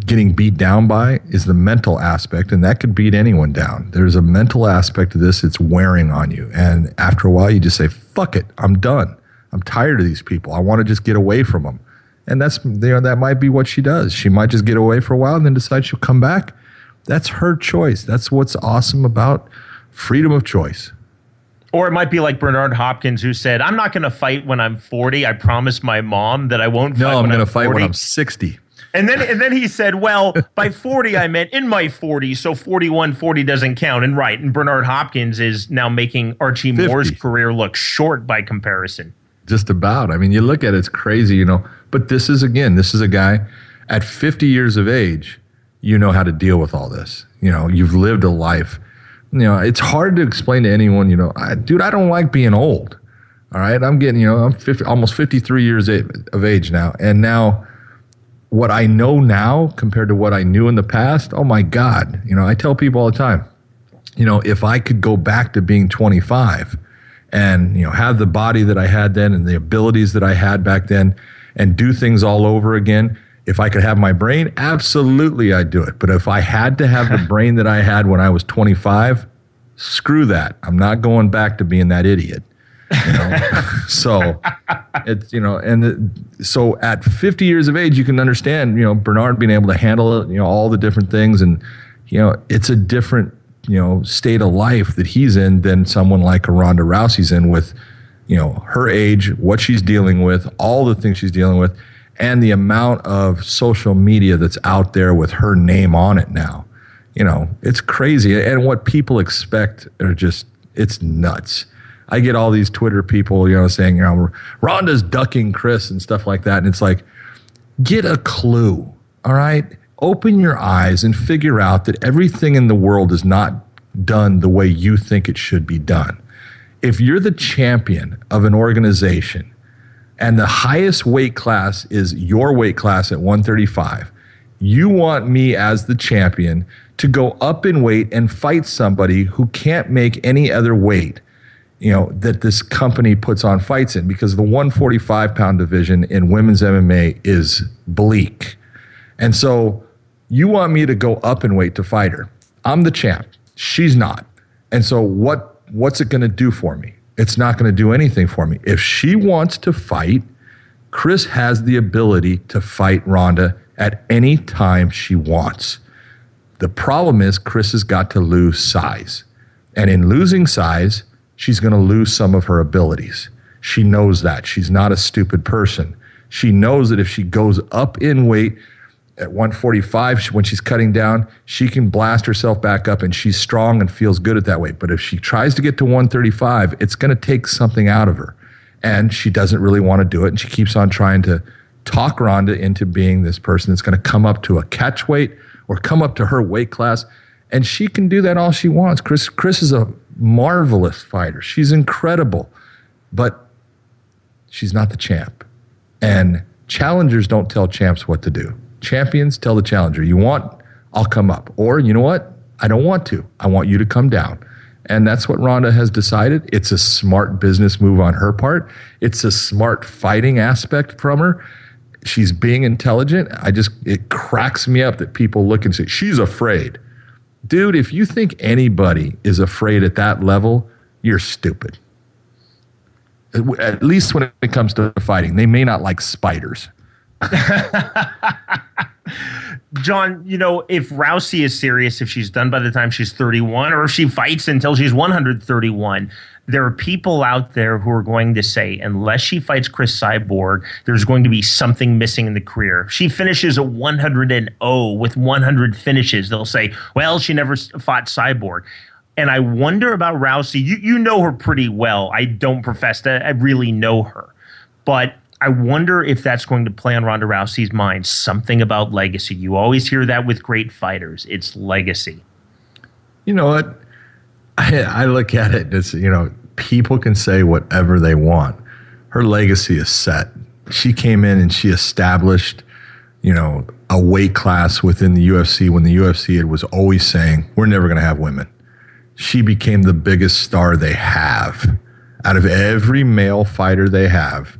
getting beat down by is the mental aspect, and that could beat anyone down. There's a mental aspect of this. It's wearing on you. And after a while, you just say, fuck it, I'm done. I'm tired of these people. I want to just get away from them. And that's, that might be what she does. She might just get away for a while and then decide she'll come back. That's her choice. That's what's awesome about freedom of choice. Or it might be like Bernard Hopkins, who said, I'm not going to fight when I'm 40. I promised my mom that I won't fight when I'm 40. No, I'm going to fight when I'm 60. And then he said, well, by 40, I meant in my 40s, so 40 doesn't count. And Bernard Hopkins is now making Archie 50. Moore's career look short by comparison. Just about. I mean, you look at it, it's crazy, But this is a guy at 50 years of age, how to deal with all this. You've lived a life. It's hard to explain to anyone, dude, I don't like being old. All right. I'm getting, I'm 50, almost 53 years of age now. And now what I know now compared to what I knew in the past, oh my God. I tell people all the time, if I could go back to being 25 and, have the body that I had then and the abilities that I had back then and do things all over again, if I could have my brain, absolutely I'd do it. But if I had to have the brain that I had when I was 25, screw that. I'm not going back to being that idiot. So it's, so at 50 years of age, you can understand, Bernard being able to handle it, all the different things. And, it's a different, state of life that he's in than someone like a Ronda Rousey's in with, her age, what she's dealing with, all the things she's dealing with, and the amount of social media that's out there with her name on it now. It's crazy. And what people expect are just, it's nuts. I get all these Twitter people, saying, Ronda's ducking Chris and stuff like that. And it's like, get a clue, all right? Open your eyes and figure out that everything in the world is not done the way you think it should be done. If you're the champion of an organization and the highest weight class is your weight class at 135, you want me as the champion to go up in weight and fight somebody who can't make any other weight that this company puts on fights in, because the 145-pound division in women's MMA is bleak. And so you want me to go up in weight to fight her. I'm the champ. She's not. And so what's it going to do for me? It's not going to do anything for me. If she wants to fight, Chris has the ability to fight Ronda at any time she wants. The problem is Chris has got to lose size. And in losing size, she's going to lose some of her abilities. She knows that. She's not a stupid person. She knows that if she goes up in weight at 145, when she's cutting down, she can blast herself back up and she's strong and feels good at that weight. But if she tries to get to 135, it's going to take something out of her. And she doesn't really want to do it. And she keeps on trying to talk Ronda into being this person that's going to come up to a catch weight or come up to her weight class. And she can do that all she wants. Chris is a marvelous fighter. She's incredible. but she's not the champ. And challengers don't tell champs what to do. Champions tell the challenger, you want, I'll come up. Or, you know what? I don't want to. I want you to come down. And that's what Ronda has decided. It's a smart business move on her part. It's a smart fighting aspect from her. She's being intelligent. It cracks me up that people look and say, she's afraid. Dude, if you think anybody is afraid at that level, you're stupid. At least when it comes to fighting. They may not like spiders. John, if Rousey is serious, if she's done by the time she's 31, or if she fights until she's 131, there are people out there who are going to say, unless she fights Chris Cyborg, there's going to be something missing in the career. She finishes a 100-0 with 100 finishes. They'll say, well, she never fought Cyborg. And I wonder about Rousey. You know her pretty well. I don't profess to I really know her. But I wonder if that's going to play on Ronda Rousey's mind, something about legacy. You always hear that with great fighters. It's legacy. You know what? I look at it as, people can say whatever they want. Her legacy is set. She came in and she established, a weight class within the UFC when the UFC was always saying, we're never going to have women. She became the biggest star they have. Out of every male fighter they have,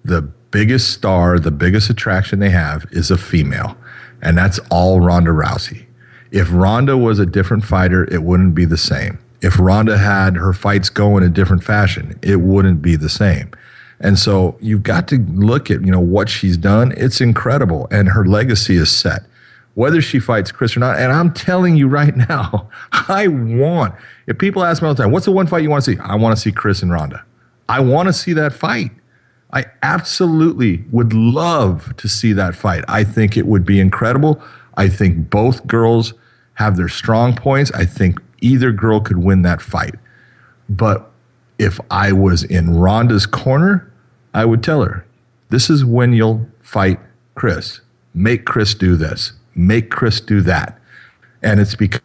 the biggest star, the biggest attraction they have is a female. And that's all Ronda Rousey. If Ronda was a different fighter, it wouldn't be the same. If Ronda had her fights go in a different fashion, it wouldn't be the same. And so you've got to look at, what she's done. It's incredible. And her legacy is set. Whether she fights Chris or not, and I'm telling you right now, if people ask me all the time, what's the one fight you want to see? I want to see Chris and Ronda. I want to see that fight. I absolutely would love to see that fight. I think it would be incredible. I think both girls have their strong points. I think either girl could win that fight. But if I was in Ronda's corner, I would tell her, this is when you'll fight Chris. Make Chris do this. Make Chris do that. And it's because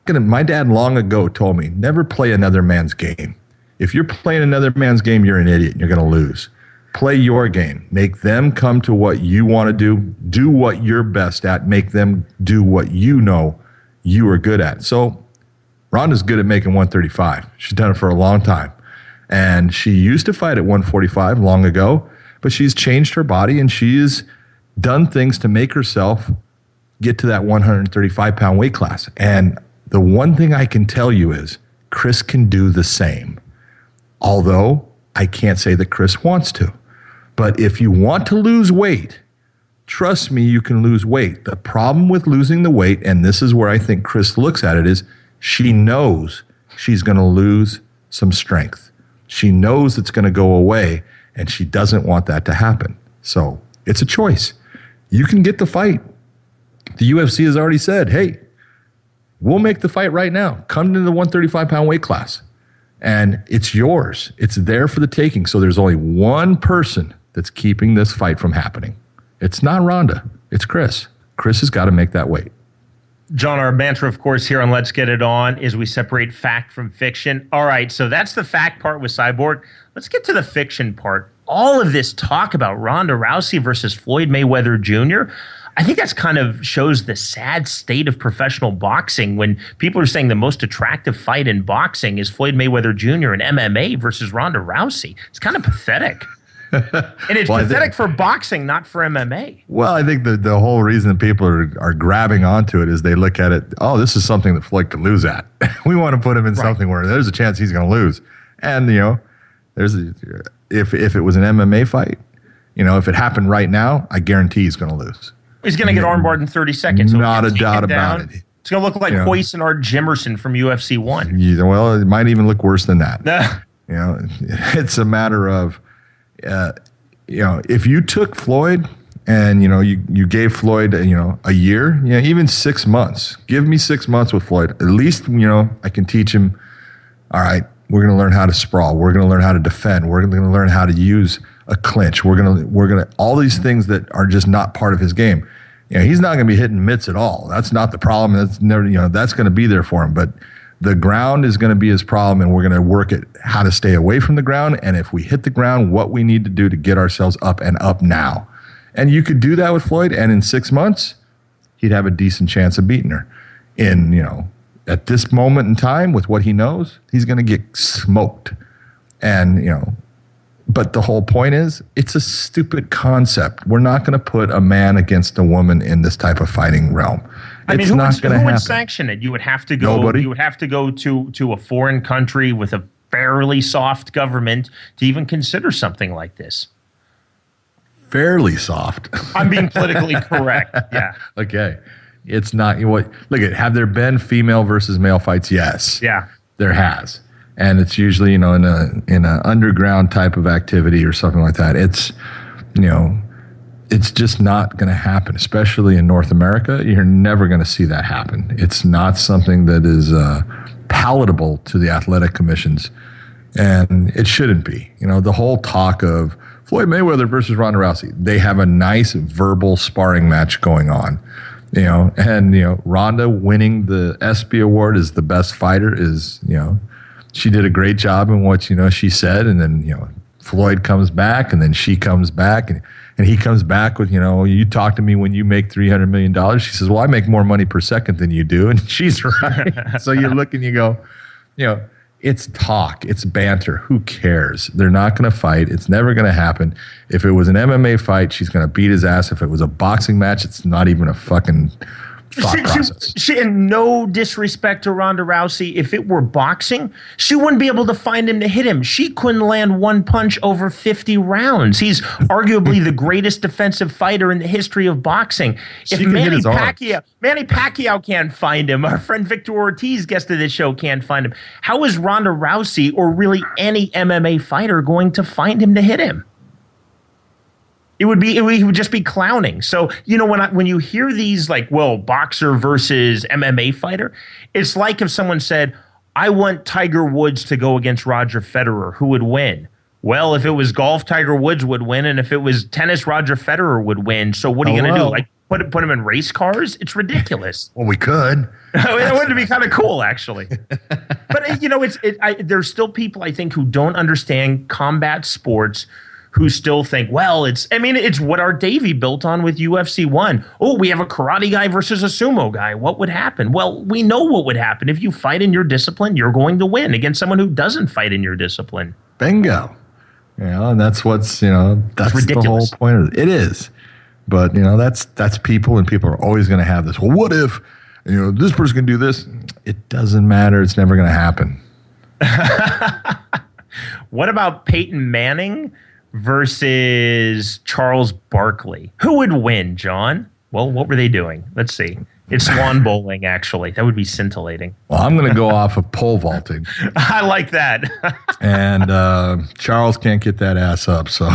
my dad long ago told me, never play another man's game. If you're playing another man's game, you're an idiot and you're going to lose. Play your game. Make them come to what you want to do. Do what you're best at. Make them do what you know you are good at. So Ronda's good at making 135. She's done it for a long time. And she used to fight at 145 long ago, but she's changed her body and she's done things to make herself get to that 135-pound weight class. And the one thing I can tell you is Chris can do the same. Although I can't say that Chris wants to. But if you want to lose weight, trust me, you can lose weight. The problem with losing the weight, and this is where I think Chris looks at it, is she knows she's going to lose some strength. She knows it's going to go away, and she doesn't want that to happen. So it's a choice. You can get the fight. The UFC has already said, hey, we'll make the fight right now. Come to the 135-pound weight class. And it's yours. It's there for the taking. So there's only one person that's keeping this fight from happening. It's not Ronda. It's Chris. Chris has got to make that weight. John, our mantra, of course, here on Let's Get It On is we separate fact from fiction. All right, so that's the fact part with Cyborg. Let's get to the fiction part. All of this talk about Ronda Rousey versus Floyd Mayweather Jr., I think that's kind of shows the sad state of professional boxing when people are saying the most attractive fight in boxing is Floyd Mayweather Jr. in MMA versus Ronda Rousey. It's kind of pathetic. And it's pathetic for boxing, not for MMA. Well, I think the whole reason that people are grabbing onto it is they look at it, oh, this is something that Floyd could lose at. We want to put him in something where there's a chance he's going to lose. And, if it was an MMA fight, if it happened right now, I guarantee he's going to lose. He's going to get armbarred in 30 seconds. Not a doubt about it. It's going to look like Hoyson Jimerson from UFC 1. Well, it might even look worse than that. It's a matter of, if you took Floyd and, you gave Floyd, a year, even 6 months, give me 6 months with Floyd. At least, I can teach him, all right, we're going to learn how to sprawl. We're going to learn how to defend. We're going to learn how to use a clinch. We're gonna all these things that are just not part of his game. He's not gonna be hitting mitts at all. That's not the problem. That's never, that's gonna be there for him. But The ground is going to be his problem, and we're going to work at how to stay away from the ground. And if we hit the ground, what we need to do to get ourselves up and up now. And you could do that with Floyd, and in 6 months, he'd have a decent chance of beating her. At this moment in time, with what he knows, he's going to get smoked. And, but the whole point is, it's a stupid concept. We're not going to put a man against a woman in this type of fighting realm. It's not going to happen. Who would sanction it? You would have to go. Nobody. You would have to go to a foreign country with a fairly soft government to even consider something like this. Fairly soft. I'm being politically correct. Yeah. Okay. It's not look at. Have there been female versus male fights? Yes. Yeah. There has. And it's usually, in a underground type of activity or something like that. It's, it's just not going to happen, especially in North America. You're never going to see that happen. It's not something that is palatable to the athletic commissions, and it shouldn't be. The whole talk of Floyd Mayweather versus Ronda Rousey, they have a nice verbal sparring match going on. Ronda winning the ESPY award as the best fighter is, she did a great job in what, she said. And then, Floyd comes back, and then she comes back, and he comes back with, you talk to me when you make $300 million. She says, well, I make more money per second than you do. And she's right. So you look and you go, it's talk. It's banter. Who cares? They're not going to fight. It's never going to happen. If it was an MMA fight, she's going to beat his ass. If it was a boxing match, it's not even a fucking thought process. She, and no disrespect to Ronda Rousey, if it were boxing, she wouldn't be able to find him to hit him. She couldn't land one punch over 50 rounds. He's arguably the greatest defensive fighter in the history of boxing. If Manny Pacquiao can't find him, our friend Victor Ortiz, guest of this show, can't find him, how is Ronda Rousey or really any MMA fighter going to find him to hit him? It would just be clowning. So, when you hear these boxer versus MMA fighter, it's like if someone said, I want Tiger Woods to go against Roger Federer, who would win? Well, if it was golf, Tiger Woods would win. And if it was tennis, Roger Federer would win. So what are you going to do? Put him in race cars? It's ridiculous. Well, we could. That would be kind of cool, actually. But, there's still people, I think, who don't understand combat sports, who still think, well, it's what our Davey built on with UFC 1. Oh, we have a karate guy versus a sumo guy. What would happen? Well, we know what would happen. If you fight in your discipline, you're going to win against someone who doesn't fight in your discipline. Bingo. And that's what's, that's the whole point of it. It is. But, that's people, and people are always going to have this. Well, what if, this person can do this? It doesn't matter. It's never going to happen. What about Peyton Manning versus Charles Barkley? Who would win, John? Well, what were they doing? Let's see. It's swan bowling, actually. That would be scintillating. Well, I'm going to go off of pole vaulting. I like that. And Charles can't get that ass up, so.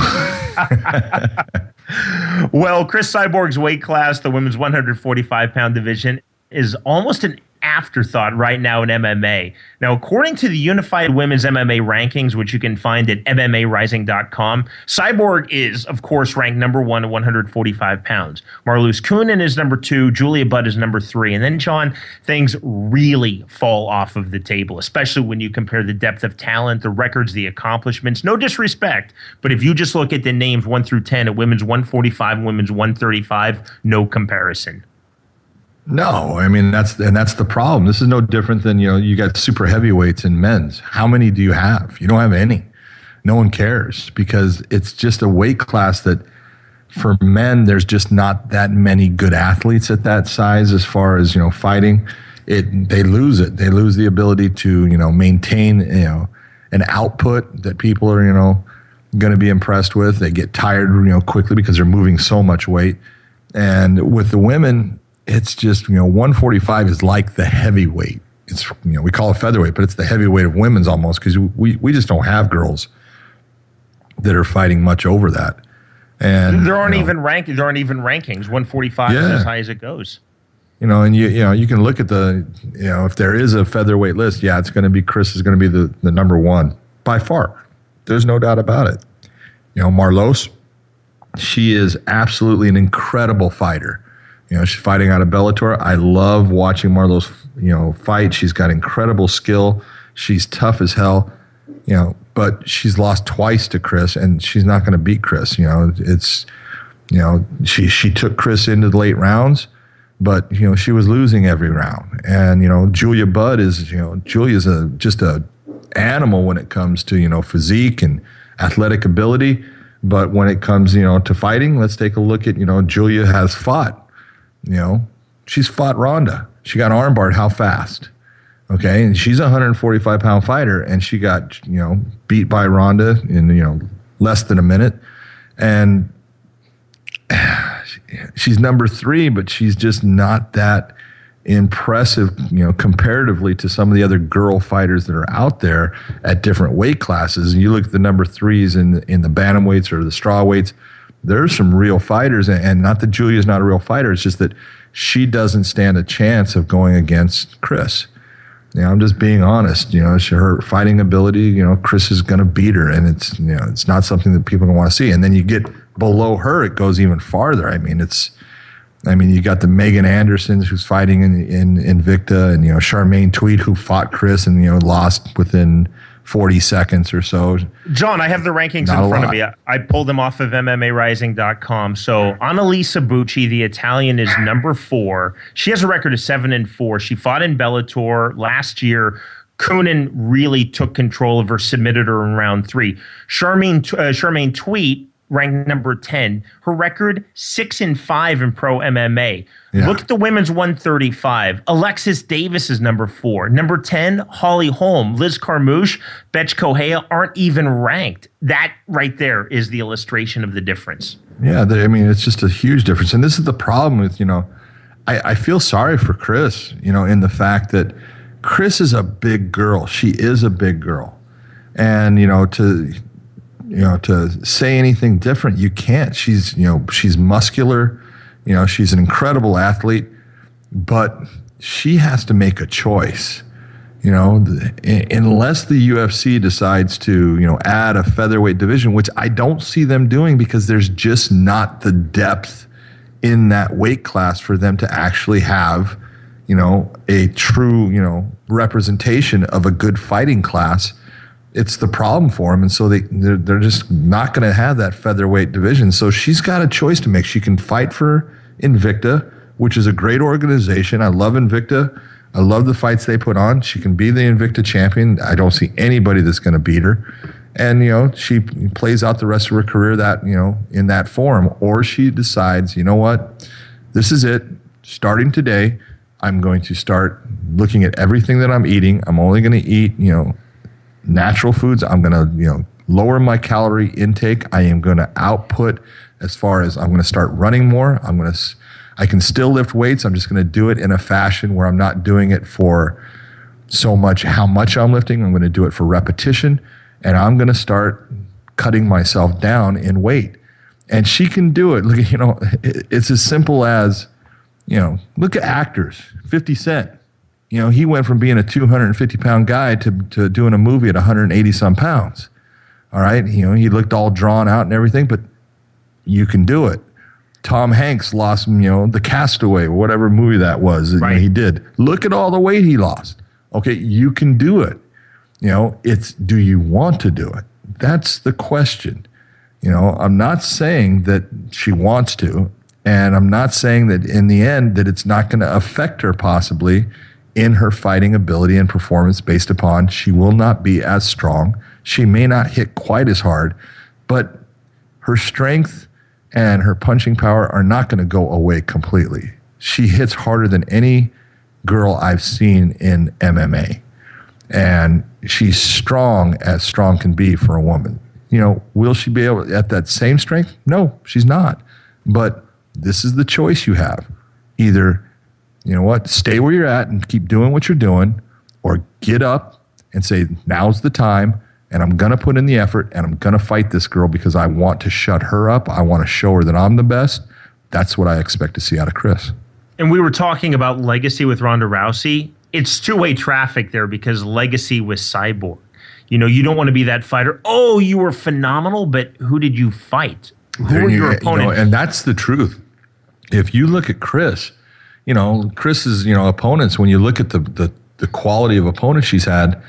Well, Chris Cyborg's weight class, the women's 145-pound division, is almost an afterthought right now in MMA. Now, according to the Unified Women's MMA rankings, which you can find at MMArising.com, Cyborg is, of course, ranked number 1 at 145 pounds. Marloes Coenen is number 2. Julia Budd is number 3. And then, John, things really fall off of the table, especially when you compare the depth of talent, the records, the accomplishments. No disrespect, but if you just look at the names 1 through 10 at women's 145 and women's 135, no comparison. No, that's the problem. This is no different than, you got super heavyweights in men's. How many do you have? You don't have any. No one cares, because it's just a weight class that for men, there's just not that many good athletes at that size as far as, fighting. They lose it. They lose the ability to, maintain, an output that people are, going to be impressed with. They get tired, quickly because they're moving so much weight. And with the women, it's just, 145 is like the heavyweight. It's, we call it featherweight, but it's the heavyweight of women's almost, because we just don't have girls that are fighting much over that. And there aren't even rankings. 145 is as high as it goes. And you can look at the, if there is a featherweight list, it's going to be, Chris is going to be the number 1 by far. There's no doubt about it. Marloes, she is absolutely an incredible fighter. She's fighting out of Bellator. I love watching Marloes, fight. She's got incredible skill. She's tough as hell, but she's lost twice to Chris, and she's not going to beat Chris. She took Chris into the late rounds, but she was losing every round. And Julia Budd is Julia's just a animal when it comes to physique and athletic ability. But when it comes to fighting, let's take a look at Julia has fought. She's fought Ronda. She got armbarred how fast? Okay, and she's a 145-pound fighter, and she got beat by Ronda in less than a minute, and she's number 3, but she's just not that impressive, comparatively to some of the other girl fighters that are out there at different weight classes. And you look at the number 3s in the bantamweights or the straw weights, there's some real fighters, and not that Julia's not a real fighter, it's just that she doesn't stand a chance of going against Chris. I'm just being honest. Her fighting ability, Chris is going to beat her, and it's not something that people want to see. And then you get below her, it goes even farther. You got the Megan Andersons who's fighting in Invicta, and Charmaine Tweed who fought Chris and lost within 40 seconds or so. John, I have the rankings in front of me. I pulled them off of MMARising.com. So Annalisa Bucci, the Italian, is number 4. She has a record of 7-4. She fought in Bellator last year. Coonan really took control of her, submitted her in round 3. Charmaine Tweet, ranked number 10. Her record, 6-5 in pro MMA. Yeah. Look at the women's 135. Alexis Davis is number 4. Number 10, Holly Holm. Liz Carmouche, Betch Correia aren't even ranked. That right there is the illustration of the difference. Yeah, it's just a huge difference. And this is the problem with, I feel sorry for Chris, in the fact that Chris is a big girl. She is a big girl. And, to say anything different, you can't. She's muscular, she's an incredible athlete, but she has to make a choice. Unless the UFC decides to, add a featherweight division, which I don't see them doing because there's just not the depth in that weight class for them to actually have, a true, representation of a good fighting class. It's the problem for them, and so they're just not going to have that featherweight division. So she's got a choice to make. She can fight for Invicta, which is a great organization. I love Invicta. I love the fights they put on. She can be the Invicta champion. I don't see anybody that's going to beat her. And, she plays out the rest of her career that, in that form. Or she decides, what, this is it. Starting today, I'm going to start looking at everything that I'm eating. I'm only going to eat, natural foods. I'm going to, lower my calorie intake. I am going to output as far as I'm going to start running more. I can still lift weights. I'm just going to do it in a fashion where I'm not doing it for so much how much I'm lifting. I'm going to do it for repetition, and I'm going to start cutting myself down in weight. And she can do it. Look, it's as simple as, look at actors. 50 Cent. He went from being a 250-pound guy to doing a movie at 180-some pounds. All right? He looked all drawn out and everything, but you can do it. Tom Hanks lost, The Castaway, whatever movie that was that he did. Look at all the weight he lost. Okay, you can do it. It's do you want to do it? That's the question. I'm not saying that she wants to, and I'm not saying that in the end that it's not going to affect her possibly in her fighting ability and performance based upon she will not be as strong. She may not hit quite as hard, but her strength and her punching power are not going to go away completely. She hits harder than any girl I've seen in MMA. And she's strong as strong can be for a woman. Will she be able at that same strength? No, she's not. But this is the choice you have. Either, stay where you're at and keep doing what you're doing, or get up and say, now's the time, and I'm going to put in the effort, and I'm going to fight this girl because I want to shut her up. I want to show her that I'm the best. That's what I expect to see out of Chris. And we were talking about legacy with Ronda Rousey. It's two-way traffic there because legacy was Cyborg. You don't want to be that fighter. Oh, you were phenomenal, but who did you fight? Who were your opponent? And that's the truth. If you look at Chris, Chris's, opponents, when you look at the quality of opponents she's had,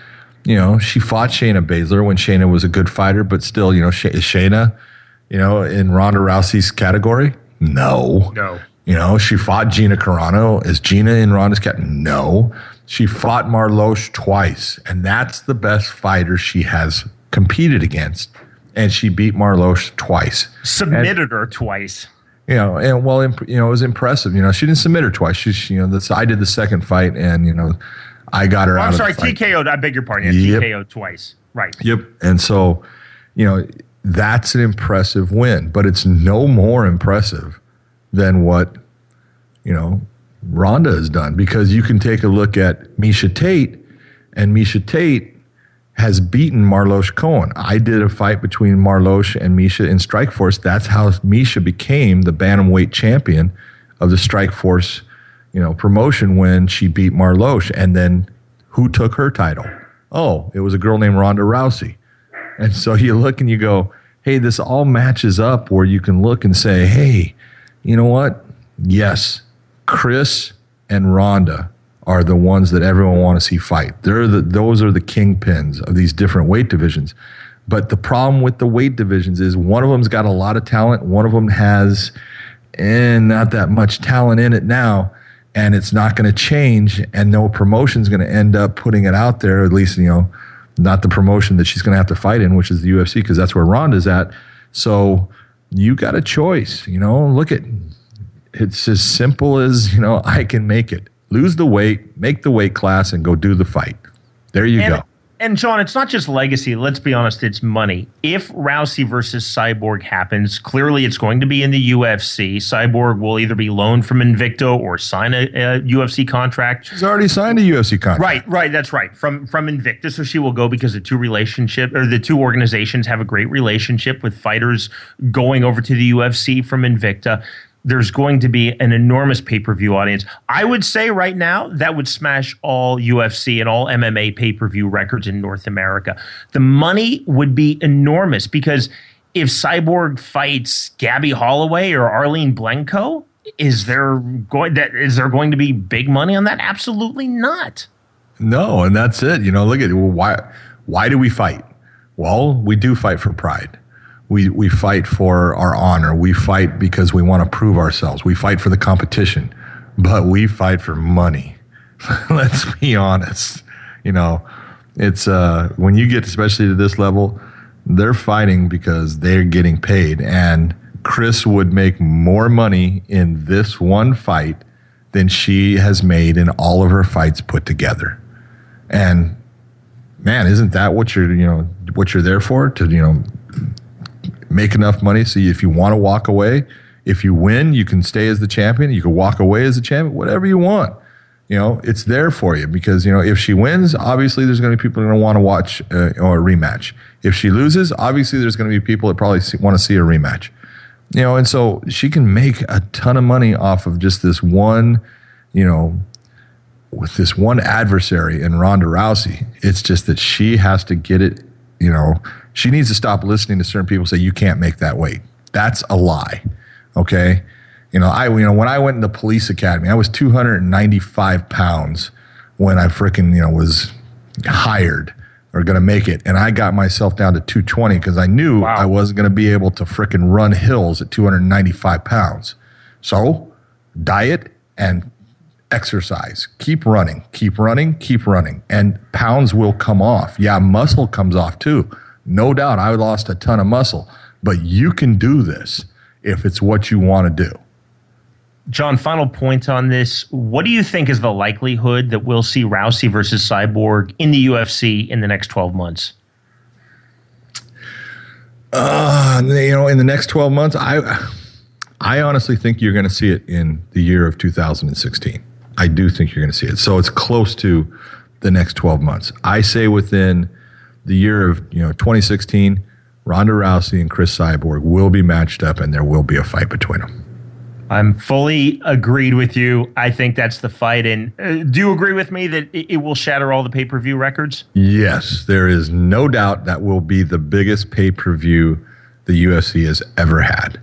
she fought Shayna Baszler when Shayna was a good fighter, but still, is Shayna, in Ronda Rousey's category? No. She fought Gina Carano. Is Gina in Ronda's category? No. She fought Marloche twice, and that's the best fighter she has competed against, and she beat Marloche twice. Submitted her twice. It was impressive. She didn't submit her twice. I did the second fight, and I got her out. I'm sorry, of the fight. TKO'd. I beg your pardon. Yeah, TKO'd twice. Right. Yep. And so, that's an impressive win, but it's no more impressive than what, Ronda has done, because you can take a look at Miesha Tate, and Miesha Tate has beaten Marloche Cohen. I did a fight between Marloche and Miesha in Strikeforce. That's how Miesha became the bantamweight champion of the Strikeforce, promotion, when she beat Marloche. And then who took her title? Oh, it was a girl named Ronda Rousey. And so you look and you go, hey, this all matches up where you can look and say, hey, you know what? Yes, Chris and Ronda are the ones that everyone want to see fight. Those are the kingpins of these different weight divisions. But the problem with the weight divisions is one of them's got a lot of talent. One of them has not that much talent in it now, and it's not going to change, and no promotion's going to end up putting it out there, at least, not the promotion that she's going to have to fight in, which is the UFC, because that's where Ronda's at. So you got a choice. Look at, it's as simple as, I can make it. Lose the weight, make the weight class, and go do the fight. There you go. And, John, it's not just legacy. Let's be honest, it's money. If Rousey versus Cyborg happens, clearly it's going to be in the UFC. Cyborg will either be loaned from Invicta or sign a UFC contract. She's already signed a UFC contract. Right, that's right. From Invicta, so she will go because the two organizations have a great relationship with fighters going over to the UFC from Invicta. There's going to be an enormous pay-per-view audience. I would say right now that would smash all UFC and all MMA pay-per-view records in North America. The money would be enormous, because if Cyborg fights Gabby Holloway or Arlene Blenko, is there going to be big money on that? Absolutely not. No, and that's it. Look at why do we fight? Well, we do fight for pride. We fight for our honor. We fight because we want to prove ourselves. We fight for the competition, but we fight for money. Let's be honest. It's when you get especially to this level, they're fighting because they're getting paid. And Chris would make more money in this one fight than she has made in all of her fights put together. And man, isn't that what you're there for? To make enough money so if you want to walk away, if you win, you can stay as the champion. You can walk away as a champion, whatever you want. It's there for you, because, if she wins, obviously there's going to be people who are going to want to watch or a rematch. If she loses, obviously there's going to be people that probably want to see a rematch. And so she can make a ton of money off of just this one, with this one adversary in Ronda Rousey. It's just that she has to get it, she needs to stop listening to certain people say you can't make that weight. That's a lie. Okay. When I went in the police academy, I was 295 pounds when I was hired or going to make it. And I got myself down to 220 because I knew I wasn't going to be able to run hills at 295 pounds. So diet and exercise, keep running. And pounds will come off. Yeah. Muscle comes off too. No doubt I lost a ton of muscle, but you can do this if it's what you want to do. John, final point on this. What do you think is the likelihood that we'll see Rousey versus Cyborg in the UFC in the next 12 months? In the next 12 months, I honestly think you're going to see it in the year of 2016. I do think you're going to see it. So it's close to the next 12 months. I say within the year of 2016, Ronda Rousey and Chris Cyborg will be matched up, and there will be a fight between them. I'm fully agreed with you. I think that's the fight. And do you agree with me that it will shatter all the pay-per-view records? Yes, there is no doubt that will be the biggest pay-per-view the UFC has ever had.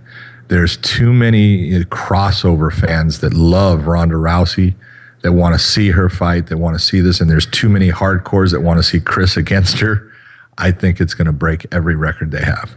There's too many crossover fans that love Ronda Rousey, that want to see her fight, that want to see this, and there's too many hardcores that want to see Chris against her. I think it's going to break every record they have.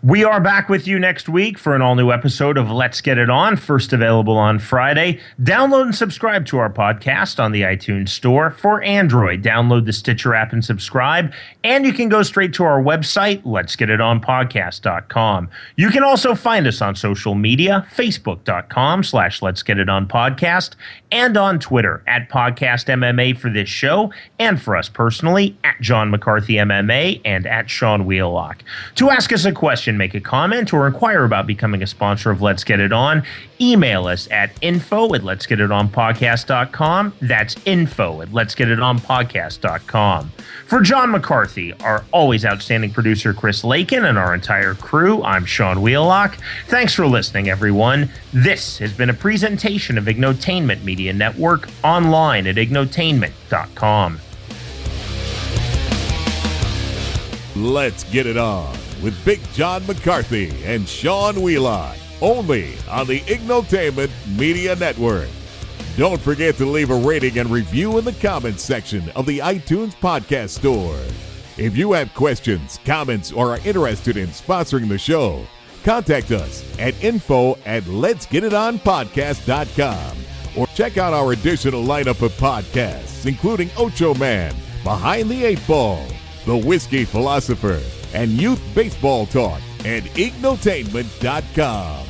We are back with you next week for an all-new episode of Let's Get It On, first available on Friday. Download and subscribe to our podcast on the iTunes Store. For Android, download the Stitcher app and subscribe. And you can go straight to our website, letsgetitonpodcast.com. You can also find us on social media, facebook.com/letsgetitonpodcast, and on Twitter, @PodcastMMA for this show, and for us personally, @JohnMcCarthyMMA and @Sean Wheelock. To ask us a question, make a comment, or inquire about becoming a sponsor of Let's Get It On, email us at info@letsgetitonpodcast.com. That's info@letsgetitonpodcast.com. For John McCarthy, our always outstanding producer Chris Lakin, and our entire crew, I'm Sean Wheelock. Thanks for listening, everyone. This has been a presentation of Ignotainment Media Network, online at ignotainment.com. Let's Get It On with Big John McCarthy and Sean Wheelock, only on the Ignotainment Media Network. Don't forget to leave a rating and review in the comments section of the iTunes Podcast Store. If you have questions, comments, or are interested in sponsoring the show, contact us at info@letsgetitonpodcast.com, or check out our additional lineup of podcasts, including Ocho Man, Behind the Eight Ball, The Whiskey Philosopher, and Youth Baseball Talk at ignotainment.com.